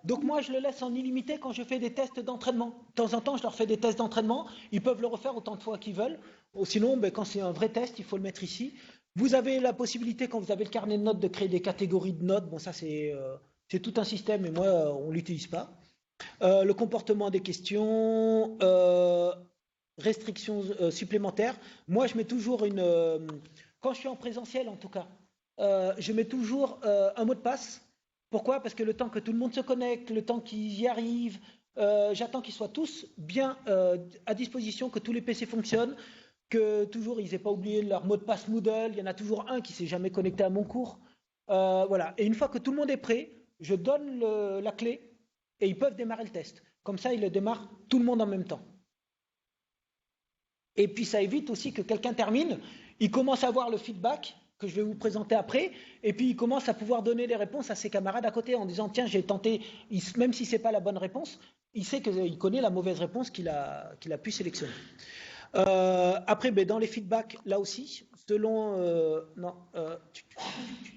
A: Donc moi, je le laisse en illimité quand je fais des tests d'entraînement. De temps en temps, je leur fais des tests d'entraînement, ils peuvent le refaire autant de fois qu'ils veulent. Ou sinon, quand c'est un vrai test, il faut le mettre ici. Vous avez la possibilité, quand vous avez le carnet de notes, de créer des catégories de notes. Bon, ça, c'est tout un système, mais moi, on ne l'utilise pas. Le comportement des questions, restrictions supplémentaires. Moi, je mets toujours quand je suis en présentiel en tout cas, je mets toujours un mot de passe. Pourquoi? Parce que le temps que tout le monde se connecte, le temps qu'ils y arrivent, j'attends qu'ils soient tous bien à disposition, que tous les PC fonctionnent, que toujours ils n'aient pas oublié leur mot de passe Moodle. Il y en a toujours un qui ne s'est jamais connecté à mon cours. Voilà. Et une fois que tout le monde est prêt, je donne la clé et ils peuvent démarrer le test. Comme ça, ils le démarrent tout le monde en même temps. Et puis ça évite aussi que quelqu'un termine, il commence à voir le feedback que je vais vous présenter après, et puis il commence à pouvoir donner des réponses à ses camarades à côté en disant tiens, j'ai tenté, même si ce n'est pas la bonne réponse, il sait qu'il connaît la mauvaise réponse qu'il a pu sélectionner. Après, dans les feedbacks, là aussi, selon...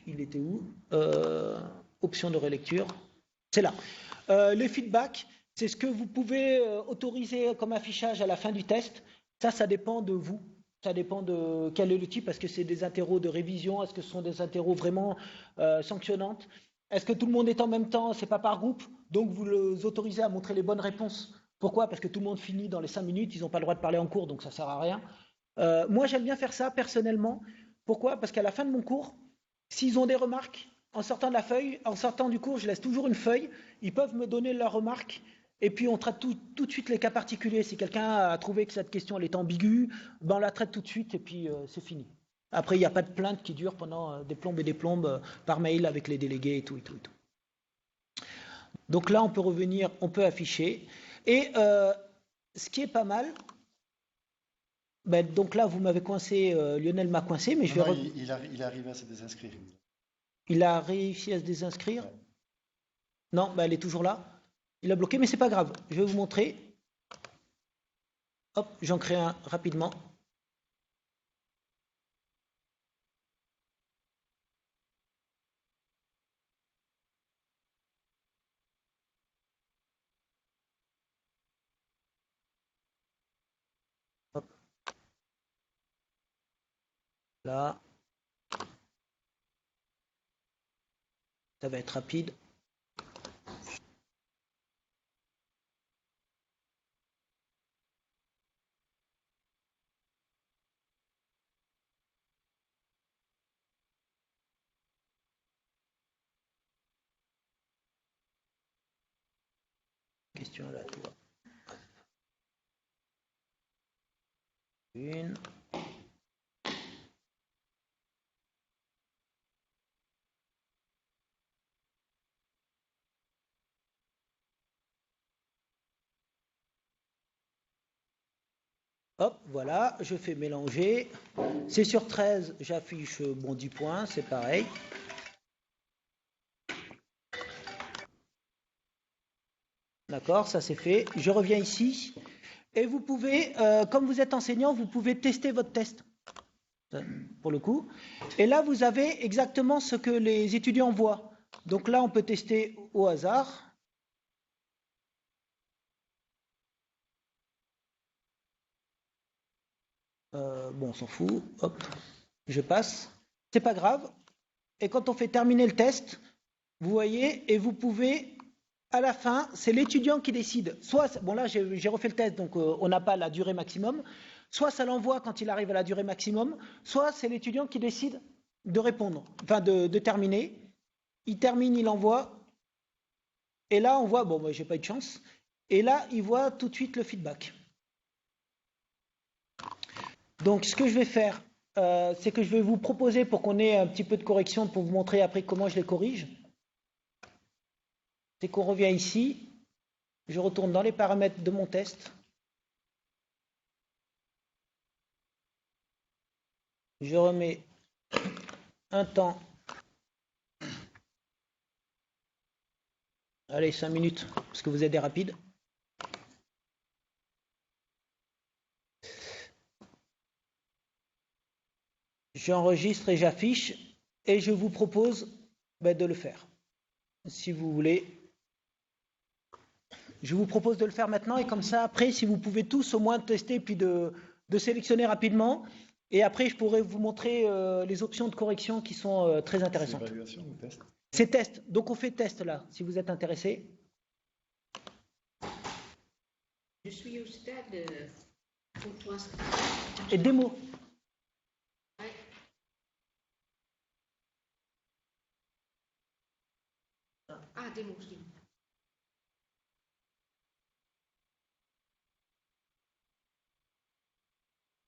A: il était où? Option de relecture. C'est là. Les feedbacks, c'est ce que vous pouvez autoriser comme affichage à la fin du test. Ça dépend de vous. Ça dépend de quel est le type. Est-ce que c'est des interros de révision? Est-ce que ce sont des interros vraiment sanctionnantes? Est-ce que tout le monde est en même temps? C'est pas par groupe. Donc vous les autorisez à montrer les bonnes réponses. Pourquoi? Parce que tout le monde finit dans les 5 minutes. Ils n'ont pas le droit de parler en cours, donc ça ne sert à rien. Moi, j'aime bien faire ça personnellement. Pourquoi? Parce qu'à la fin de mon cours, s'ils ont des remarques, en sortant de la feuille, en sortant du cours, je laisse toujours une feuille. Ils peuvent me donner leurs remarques. Et puis, on traite tout de suite les cas particuliers. Si quelqu'un a trouvé que cette question elle est ambiguë, ben on la traite tout de suite et puis c'est fini. Après, il n'y a pas de plainte qui dure pendant des plombes et des plombes par mail avec les délégués et tout. Donc là, on peut revenir, on peut afficher. Et ce qui est pas mal, ben, donc là, vous m'avez coincé, Lionel m'a coincé, mais
B: il arrive à se désinscrire.
A: Il a réussi à se désinscrire?
B: Ouais.
A: Non, ben, elle est toujours là. Il a bloqué, mais c'est pas grave. Je vais vous montrer. Hop, j'en crée un rapidement. Hop. Là. Ça va être rapide. Question là, tu vois. Une. Hop, voilà, je fais mélanger. C'est sur 13, j'affiche 10 points, c'est pareil. D'accord, ça c'est fait. Je reviens ici. Et vous pouvez, comme vous êtes enseignant, vous pouvez tester votre test. Pour le coup. Et là, vous avez exactement ce que les étudiants voient. Donc là, on peut tester au hasard. Bon, on s'en fout. Hop, je passe. C'est pas grave. Et quand on fait terminer le test, vous voyez, et vous pouvez, à la fin, c'est l'étudiant qui décide. Soit, bon là, j'ai refait le test, donc on n'a pas la durée maximum. Soit ça l'envoie quand il arrive à la durée maximum, soit c'est l'étudiant qui décide de répondre, enfin de terminer. Il termine, il envoie. Et là, on voit, bon, moi, j'ai pas eu de chance. Et là, il voit tout de suite le feedback. Donc, ce que je vais faire, c'est que je vais vous proposer, pour qu'on ait un petit peu de correction, pour vous montrer après comment je les corrige, c'est qu'on revient ici, je retourne dans les paramètres de mon test, je remets un temps, allez, 5 minutes, parce que vous êtes des rapides. J'enregistre et j'affiche, et je vous propose de le faire, si vous voulez. Je vous propose de le faire maintenant, et comme ça, après, si vous pouvez tous au moins tester, puis de sélectionner rapidement, et après, je pourrai vous montrer les options de correction qui sont très intéressantes.
B: C'est évaluation ou test?
A: C'est test, donc on fait test là, si vous êtes intéressé.
D: Je suis au stade
A: Et démo.
D: Ouais. Ah, démo, je dis.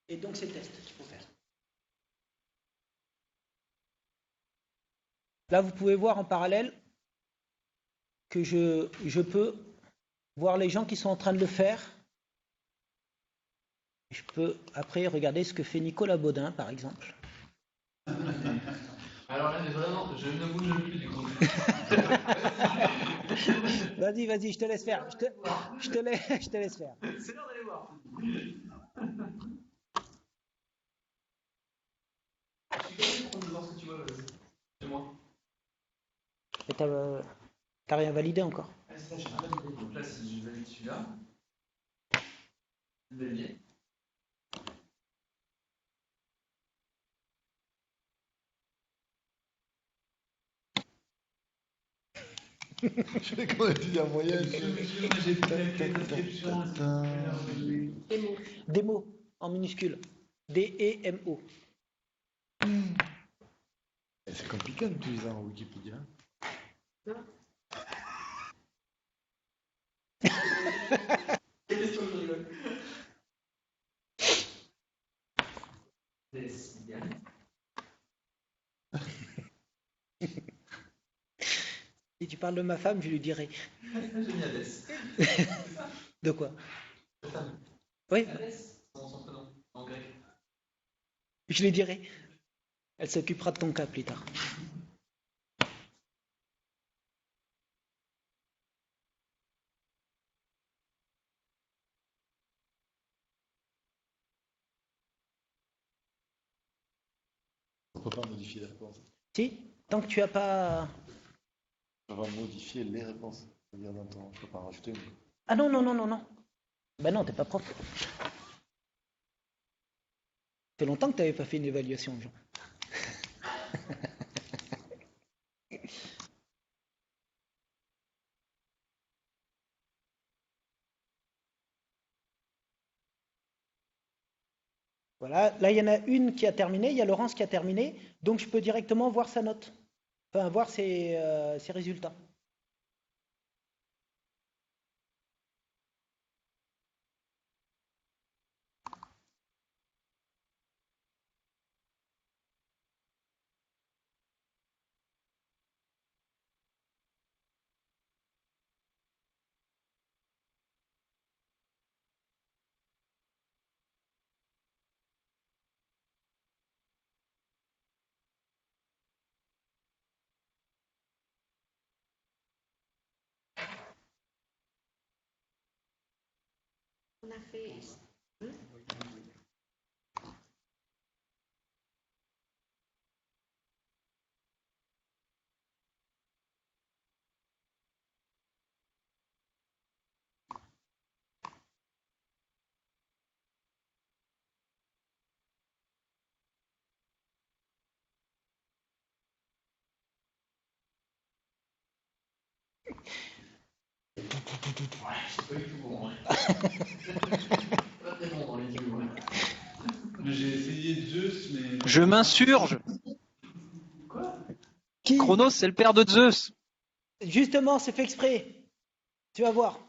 A: Et donc c'est test qu'il faut faire. Là, vous pouvez voir en parallèle que je peux voir les gens qui sont en train de le faire. Je peux après regarder ce que fait Nicolas Baudin, par exemple.
C: Alors là, mais vraiment, je ne bouge plus du coup.
A: Vas-y, je te laisse faire. Je te laisse faire.
C: C'est l'heure d'aller voir. Je suis content de voir ce que tu vois, c'est moi.
A: Et t'as rien validé encore.
C: Ah, c'est ça, j'ai rien validé. Donc là, si je valide celui-là, je vais valider.
B: Je vais quand même dire moyenne.
C: J'ai fait la description.
D: Démo.
A: Démo en minuscule. D-E-M-O.
B: C'est compliqué en utilisant Wikipédia.
C: Quelle question je rigole. C'est bien.
A: Si tu parles de ma femme, je lui dirai.
C: J'ai mis Hadès.
A: De quoi?
C: Ta femme.
A: Oui,
C: Hadès, son prénom, en grec.
A: je lui dirai. Elle s'occupera de ton cas plus tard.
B: On ne peut pas modifier les réponses.
A: Si, tant que tu as pas...
B: On va modifier les réponses. C'est-à-dire dans ton... Je peux pas en rajouter une.
A: Ah non, non, non, non, non. Ben non, t'es pas prof. Ça fait longtemps que tu n'avais pas fait une évaluation, Jean. Voilà, là il y en a une qui a terminé, il y a Laurence qui a terminé, donc je peux directement voir sa note, enfin voir ses résultats.
D: On a fait.
C: Ouais, c'est pas du tout bon. Hein. Pas très bon dans les yeux. Ouais.
E: J'ai essayé Zeus, mais.
F: Je m'insurge.
C: Quoi?
A: Qui?
F: Chronos, c'est le père de Zeus.
A: Justement, c'est fait exprès. Tu vas voir.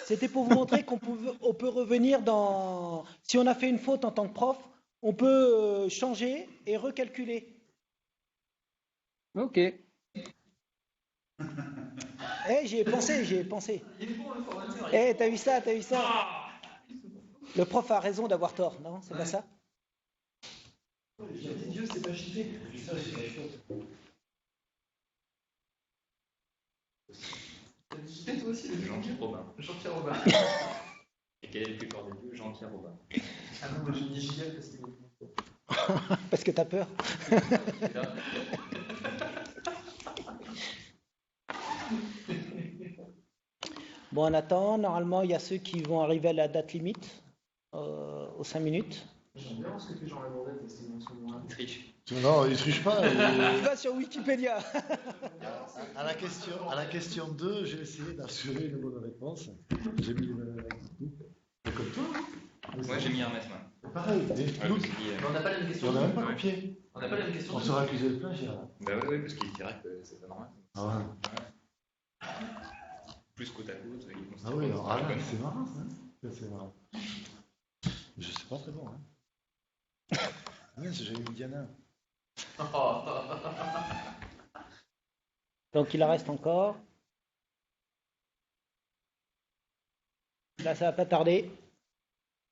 A: C'était pour vous montrer qu'on peut revenir dans... Si on a fait une faute en tant que prof, on peut changer et recalculer.
F: Ok.
A: J'y ai pensé, j'y ai pensé.
C: Il est bon le formateur.
A: T'as vu ça, t'as vu ça? Le prof a raison d'avoir tort, non? C'est pas ça?
C: J'ai dit Dieu, c'est pas cheaté. T'as dit cheaté toi aussi,
G: Jean-Pierre Robin.
C: Jean-Pierre Robin.
G: Et quel est le plus fort des deux? Jean-Pierre Robin.
C: Ah non, moi j'ai dit Gilles parce qu'il est.
A: Parce que t'as peur. Bon, on attend. Normalement, il y a ceux qui vont arriver à la date limite, aux 5 minutes.
C: J'aime bien ce que fait Jean Lavandette parce qu'il est en ce moment-là.
G: Il triche.
B: Non, il triche pas.
A: Va sur Wikipédia.
B: À la question 2, j'ai essayé d'assurer une bonne réponse. J'ai mis c'est comme toi. Hein.
G: Moi j'ai mis Hermès, moi.
B: C'est pareil.
G: Ouais, je me suis dit,
C: Mais on n'a pas la même question.
B: On n'a même pas
G: Ouais.
B: copié.
C: On n'a pas la même question.
B: On sera accusé de plagiat. Là.
G: Bah oui, parce qu'il dirait que c'est pas normal.
B: Ah ouais.
G: Plus côte à côte, il
B: Ah oui, alors, ah, là, c'est marrant ça. C'est marrant. Je sais pas très bon. Hein. Ouais, j'ai eu Diana.
A: Donc, il en reste encore. Là, ça va pas tarder.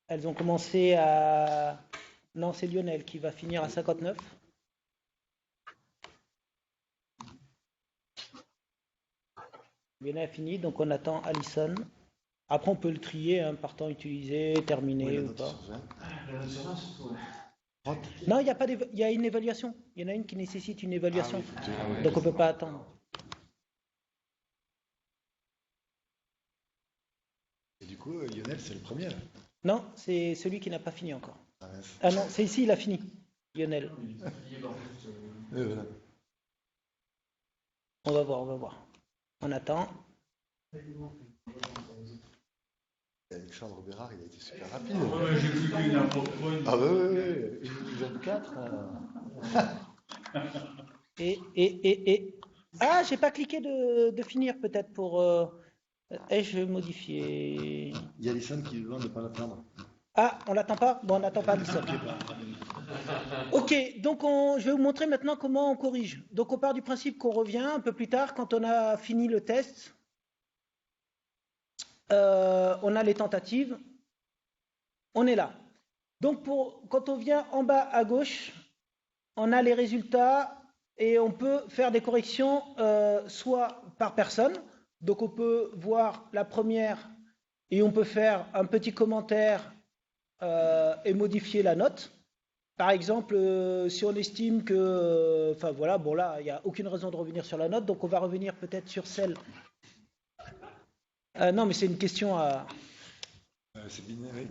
A: Elles ont commencé à... Non, c'est Lionel qui va finir à 59. Lionel a fini, donc on attend Alison. Après, on peut le trier hein, par temps utilisé, terminé ou pas.
C: La note sur 20 surtout, ouais.
A: Non, il y a pas il y a une évaluation. Il y en a une qui nécessite une évaluation. Donc on peut pas attendre.
B: Et du coup, Lionel, c'est le premier. Là.
A: Non, c'est celui qui n'a pas fini encore.
B: Ah, mince.
A: Ah non, c'est ici, il a fini. Lionel.
C: Il est mort juste.
B: Voilà.
A: On va voir, on va voir. On attend.
B: Alexandre Bérard, il a été super rapide.
E: Ouais, j'ai vu qu'il y a un peu de
B: Ah oui, oui, oui. 24.
A: Ah, j'ai pas cliqué de finir peut-être pour... je vais modifier.
B: Il y a Alison qui demande de ne pas l'attendre.
A: Ah, on l'attend pas? Bon, on n'attend pas Alison. Ok, donc je vais vous montrer maintenant comment on corrige. Donc on part du principe qu'on revient un peu plus tard quand on a fini le test. On a les tentatives. On est là. Donc quand on vient en bas à gauche, on a les résultats et on peut faire des corrections soit par personne. Donc on peut voir la première et on peut faire un petit commentaire et modifier la note. Par exemple, si on estime que... Enfin voilà, bon là, il n'y a aucune raison de revenir sur la note, donc on va revenir peut-être sur celle... non, mais c'est une question à...
B: C'est binaire, oui.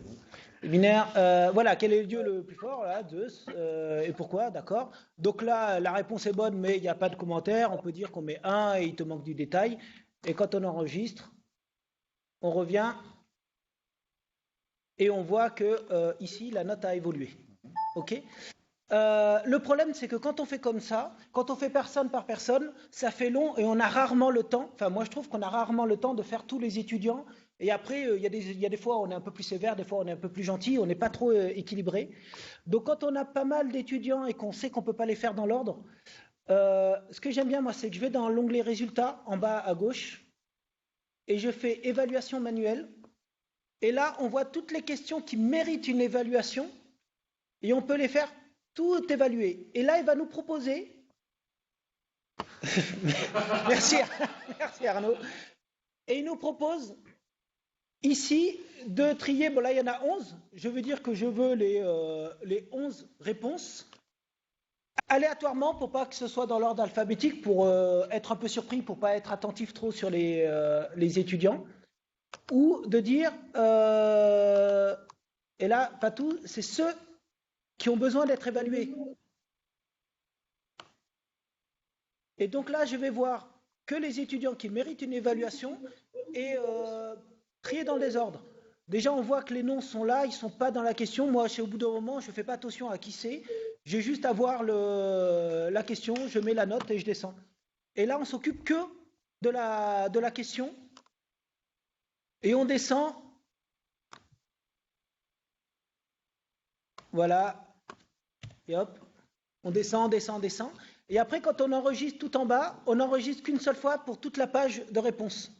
A: Binaire, voilà, quel est le dieu le plus fort là, Zeus, et pourquoi, d'accord. Donc là, la réponse est bonne, mais il n'y a pas de commentaire. On peut dire qu'on met 1 et il te manque du détail. Et quand on enregistre, on revient et on voit que ici, la note a évolué. Ok. Le problème, c'est que quand on fait comme ça, quand on fait personne par personne, ça fait long et on a rarement le temps. Enfin, moi, je trouve qu'on a rarement le temps de faire tous les étudiants. Et après, il y a des fois, on est un peu plus sévère, des fois, on est un peu plus gentil, on n'est pas trop équilibré. Donc, quand on a pas mal d'étudiants et qu'on sait qu'on ne peut pas les faire dans l'ordre, ce que j'aime bien, moi, c'est que je vais dans l'onglet résultats, en bas à gauche, et je fais évaluation manuelle. Et là, on voit toutes les questions qui méritent une évaluation, et on peut les faire tout évaluer. Et là, il va nous proposer... merci, merci Arnaud. Et il nous propose ici de trier, bon là il y en a 11, je veux dire que je veux les 11 réponses aléatoirement pour pas que ce soit dans l'ordre alphabétique, pour être un peu surpris, pour pas être attentif trop sur les étudiants, ou de dire, et là, pas tout, c'est ceux qui ont besoin d'être évalués. Et donc là, je vais voir que les étudiants qui méritent une évaluation et trier dans le désordre. Déjà, on voit que les noms sont là, ils ne sont pas dans la question. Moi, au bout d'un moment, je ne fais pas attention à qui c'est. J'ai juste à voir la question, je mets la note et je descends. Et là, on s'occupe que de la question. Et on descend. Voilà. Et hop. On descend, descend, descend. Et après, quand on enregistre tout en bas, on n'enregistre qu'une seule fois pour toute la page de réponse.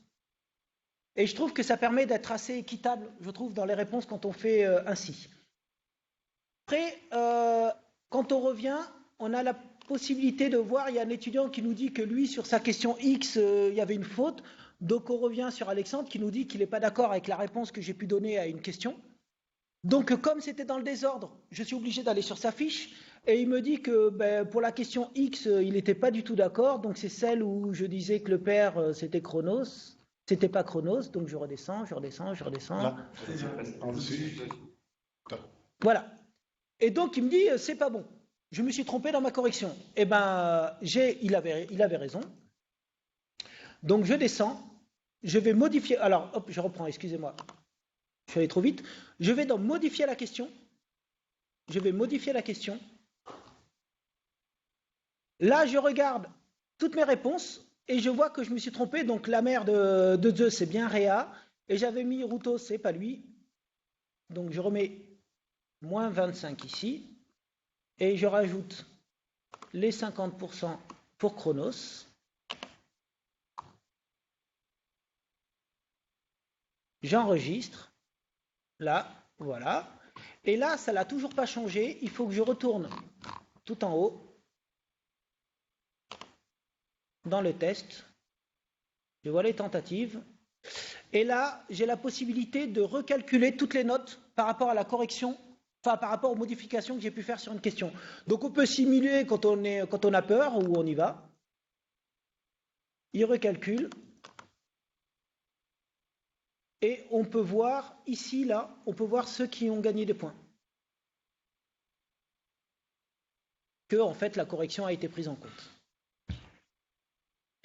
A: Et je trouve que ça permet d'être assez équitable, je trouve, dans les réponses quand on fait ainsi. Après, quand on revient, on a la possibilité de voir, il y a un étudiant qui nous dit que lui, sur sa question X, il y avait une faute. Donc on revient sur Alexandre qui nous dit qu'il n'est pas d'accord avec la réponse que j'ai pu donner à une question. Donc comme c'était dans le désordre, je suis obligé d'aller sur sa fiche. Et il me dit que pour la question X, il n'était pas du tout d'accord. Donc c'est celle où je disais que le père, c'était Chronos. C'était pas Chronos, donc je redescends, je redescends, je redescends.
B: Là, en dessus.
A: Voilà. Et donc il me dit, c'est pas bon. Je me suis trompé dans ma correction. Eh ben, il avait raison. Donc je descends, je vais modifier. Alors, hop, je reprends, excusez-moi. Je suis allé trop vite. Je vais dans modifier la question. Je vais modifier la question. Là, je regarde toutes mes réponses et je vois que je me suis trompé. Donc, la mère de Zeus, c'est bien Réa. Et j'avais mis Routos, c'est pas lui. Donc, je remets moins 25 ici. Et je rajoute les 50% pour Chronos. J'enregistre. Là, voilà. Et là, ça l'a toujours pas changé. Il faut que je retourne tout en haut. Dans le test, je vois les tentatives, et là, j'ai la possibilité de recalculer toutes les notes par rapport à la correction, enfin par rapport aux modifications que j'ai pu faire sur une question. Donc on peut simuler quand on a peur ou on y va. Il recalcule. Et on peut voir ici, là, on peut voir ceux qui ont gagné des points. Que, en fait, la correction a été prise en compte.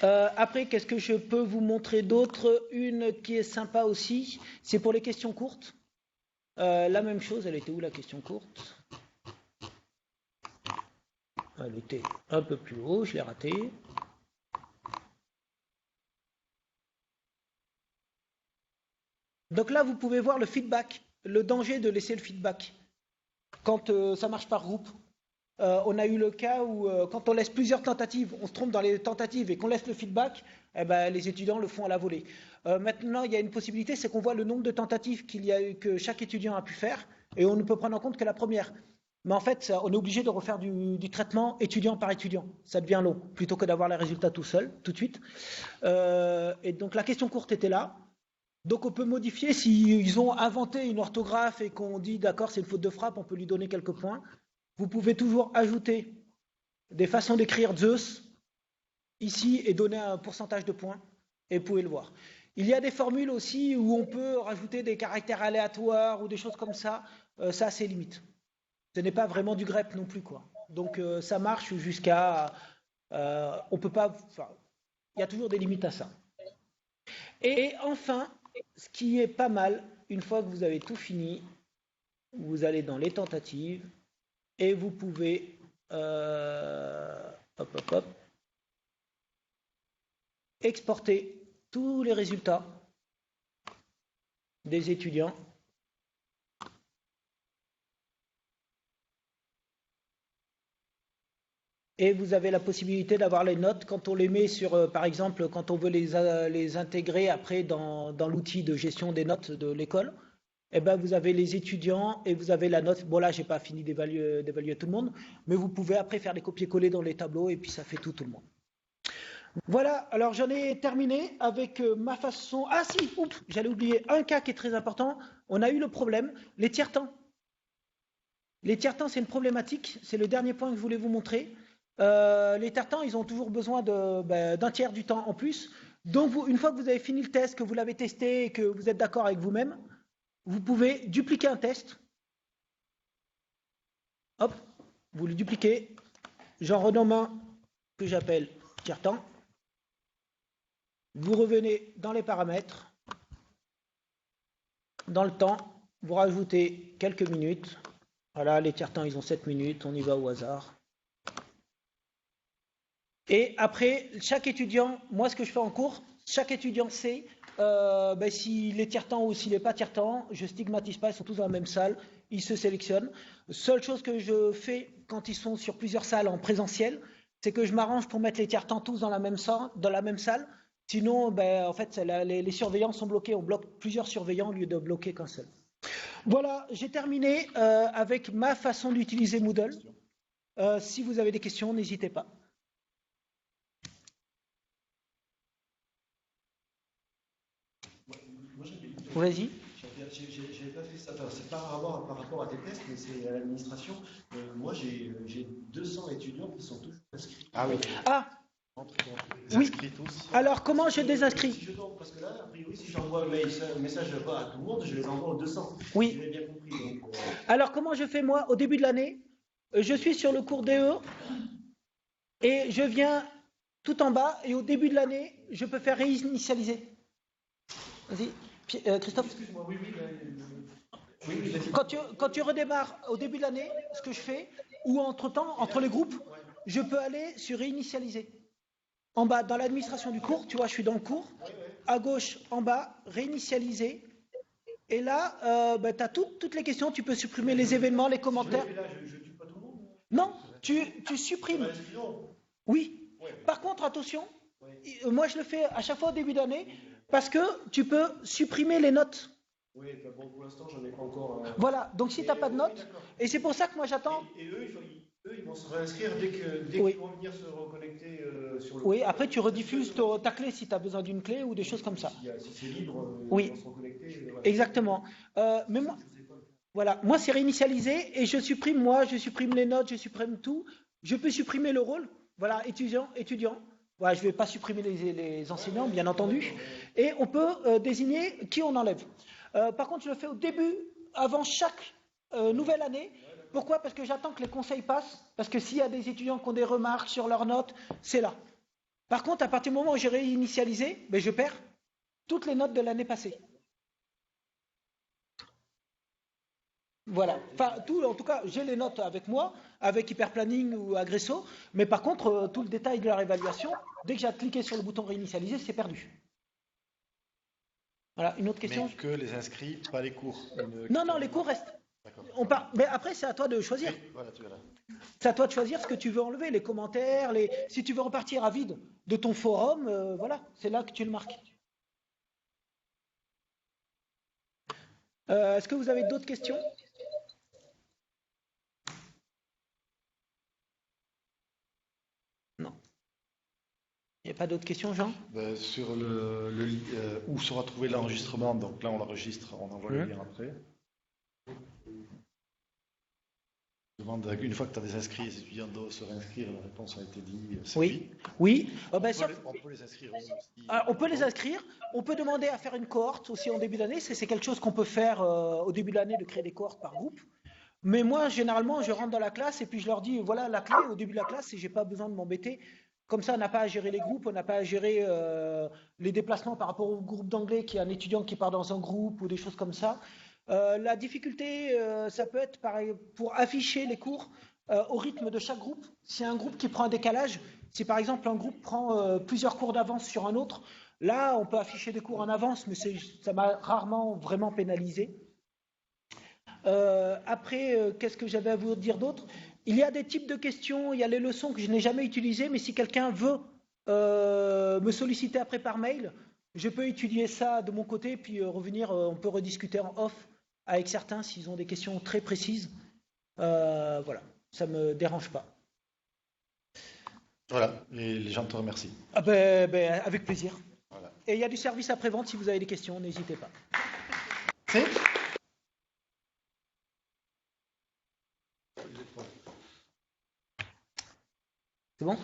A: Après, qu'est-ce que je peux vous montrer d'autre? Une qui est sympa aussi, c'est pour les questions courtes. La même chose, elle était où la question courte? Elle était un peu plus haut, je l'ai raté. Donc là, vous pouvez voir le feedback, le danger de laisser le feedback quand ça marche par groupe. On a eu le cas où quand on laisse plusieurs tentatives, on se trompe dans les tentatives et qu'on laisse le feedback, eh ben, les étudiants le font à la volée. Maintenant, il y a une possibilité, c'est qu'on voit le nombre de tentatives que chaque étudiant a pu faire et on ne peut prendre en compte que la première. Mais en fait, on est obligé de refaire du traitement étudiant par étudiant. Ça devient long, plutôt que d'avoir les résultats tout seul, tout de suite. Et donc la question courte était là. Donc on peut modifier, s'ils ont inventé une orthographe et qu'on dit d'accord c'est une faute de frappe, on peut lui donner quelques points. Vous pouvez toujours ajouter des façons d'écrire Zeus ici et donner un pourcentage de points et vous pouvez le voir. Il y a des formules aussi où on peut rajouter des caractères aléatoires ou des choses comme ça, ça a ses limites. Ce n'est pas vraiment du grep non plus quoi. Donc ça marche jusqu'à on peut pas, enfin, il y a toujours des limites à ça. Et enfin, ce qui est pas mal, une fois que vous avez tout fini, vous allez dans les tentatives et vous pouvez exporter tous les résultats des étudiants. Et vous avez la possibilité d'avoir les notes quand on les met sur, par exemple, quand on veut les intégrer après dans l'outil de gestion des notes de l'école. Eh ben, vous avez les étudiants et vous avez la note. Bon là, j'ai pas fini d'évaluer tout le monde, mais vous pouvez après faire les copier-coller dans les tableaux et puis ça fait tout le monde. Voilà, alors j'en ai terminé avec ma façon. Ah si, j'allais oublier un cas qui est très important. On a eu le problème, les tiers-temps. Les tiers-temps, c'est une problématique. C'est le dernier point que je voulais vous montrer. Les tiers-temps, ils ont toujours besoin d'un tiers du temps en plus. Donc, une fois que vous avez fini le test, que vous l'avez testé et que vous êtes d'accord avec vous-même, vous pouvez dupliquer un test. Hop, vous le dupliquez. J'en renomme un que j'appelle tiers-temps. Vous revenez dans les paramètres. Dans le temps, vous rajoutez quelques minutes. Voilà, les tiers-temps, ils ont 7 minutes. On y va au hasard. Et après, chaque étudiant, moi ce que je fais en cours, chaque étudiant sait s'il est tiers-temps ou s'il n'est pas tiers-temps, je ne stigmatise pas, ils sont tous dans la même salle, ils se sélectionnent. Seule chose que je fais quand ils sont sur plusieurs salles en présentiel, c'est que je m'arrange pour mettre les tiers-temps tous dans la même salle. Sinon, en fait, les surveillants sont bloqués, on bloque plusieurs surveillants au lieu de bloquer qu'un seul. Voilà, j'ai terminé avec ma façon d'utiliser Moodle. Si vous avez des questions, n'hésitez pas. Vas-y.
H: J'avais pas fait ça. Enfin, c'est pas par rapport à tes tests, mais c'est à l'administration. Moi, j'ai 200 étudiants qui sont tous inscrits.
B: Ah oui.
A: Ah
B: Ils
A: oui.
B: inscrits tous.
A: Alors, comment je désinscris?
H: Si parce que là, a priori, si j'envoie un message pas à tout le monde, je les envoie aux 200.
A: Oui.
H: J'ai bien compris. Donc,
A: Alors, comment je fais moi au début de l'année? Je suis sur le cours DE et je viens tout en bas et au début de l'année, je peux faire réinitialiser. Vas-y, Christophe.
H: Excuse-moi, oui.
A: Quand tu redémarres au début de l'année, ce que je fais, ou entre-temps, entre les groupes, je peux aller sur réinitialiser. En bas, dans l'administration du cours, tu vois, je suis dans le cours. À gauche, en bas, réinitialiser. Et là, tu as toutes les questions. Tu peux supprimer les événements, les commentaires.
H: Mais là, je tue pas tout le monde.
A: Non, tu supprimes. Oui. Par contre, attention, moi je le fais à chaque fois au début d'année parce que tu peux supprimer les notes.
H: Oui, bon, pour l'instant, j'en ai pas encore.
A: Voilà, donc si tu n'as pas de notes, et c'est pour ça que moi j'attends.
H: Et eux, ils vont se réinscrire dès qu'ils vont venir se reconnecter sur le.
A: Oui, après tu rediffuses ta clé si tu as besoin d'une clé ou des choses comme ça.
H: Si c'est libre,
A: oui.
H: ils vont se reconnecter. Voilà.
A: Exactement. Mais moi, voilà, moi c'est réinitialisé et je supprime les notes, je supprime tout. Je peux supprimer le rôle. Voilà, étudiant. Voilà, je ne vais pas supprimer les enseignants, bien entendu. Et on peut désigner qui on enlève. Par contre, je le fais au début, avant chaque nouvelle année. Pourquoi? Parce que j'attends que les conseils passent. Parce que s'il y a des étudiants qui ont des remarques sur leurs notes, c'est là. Par contre, à partir du moment où j'ai réinitialisé, je perds toutes les notes de l'année passée. Voilà. Enfin, tout, en tout cas, j'ai les notes avec moi, avec Hyperplanning ou Agresso, mais par contre, tout le détail de leur évaluation, dès que j'ai cliqué sur le bouton réinitialiser, c'est perdu. Voilà, une autre question?
B: Mais que les inscrits, pas les cours.
A: Non, les cours restent.
B: D'accord.
A: Mais après, c'est à toi de choisir.
B: Oui, voilà, tu verras.
A: C'est à toi de choisir ce que tu veux enlever, les commentaires, si tu veux repartir à vide de ton forum, voilà, c'est là que tu le marques. Est-ce que vous avez d'autres questions? Non. Il n'y a pas d'autres questions, Jean?
B: Sur où sera trouvé l'enregistrement, donc là on l'enregistre, on envoie le lien après. Je demande, une fois que tu as des inscrits, les étudiants doivent se réinscrire, la réponse a été dit.
A: Oui, oui.
B: On peut les inscrire aussi.
A: On peut les inscrire, on peut demander à faire une cohorte aussi en début d'année, c'est quelque chose qu'on peut faire au début de l'année, de créer des cohortes par groupe. Mais moi, généralement, je rentre dans la classe et puis je leur dis, voilà la clé au début de la classe et j'ai pas besoin de m'embêter. Comme ça, on n'a pas à gérer les groupes, on n'a pas à gérer les déplacements par rapport au groupe d'anglais, qu'il y a un étudiant qui part dans un groupe ou des choses comme ça. La difficulté, ça peut être pareil, pour afficher les cours au rythme de chaque groupe. Si un groupe qui prend un décalage, si par exemple un groupe prend plusieurs cours d'avance sur un autre, là on peut afficher des cours en avance, mais ça m'a rarement vraiment pénalisé. Après, qu'est-ce que j'avais à vous dire d'autre? Il y a des types de questions, il y a les leçons que je n'ai jamais utilisées, mais si quelqu'un veut me solliciter après par mail, je peux étudier ça de mon côté, puis revenir, on peut rediscuter en off avec certains s'ils ont des questions très précises. Voilà, ça ne me dérange pas.
B: Voilà, et les gens te remercient.
A: Avec plaisir.
B: Voilà.
A: Et il y a du service après-vente, si vous avez des questions, n'hésitez pas.
B: C'est
A: bon?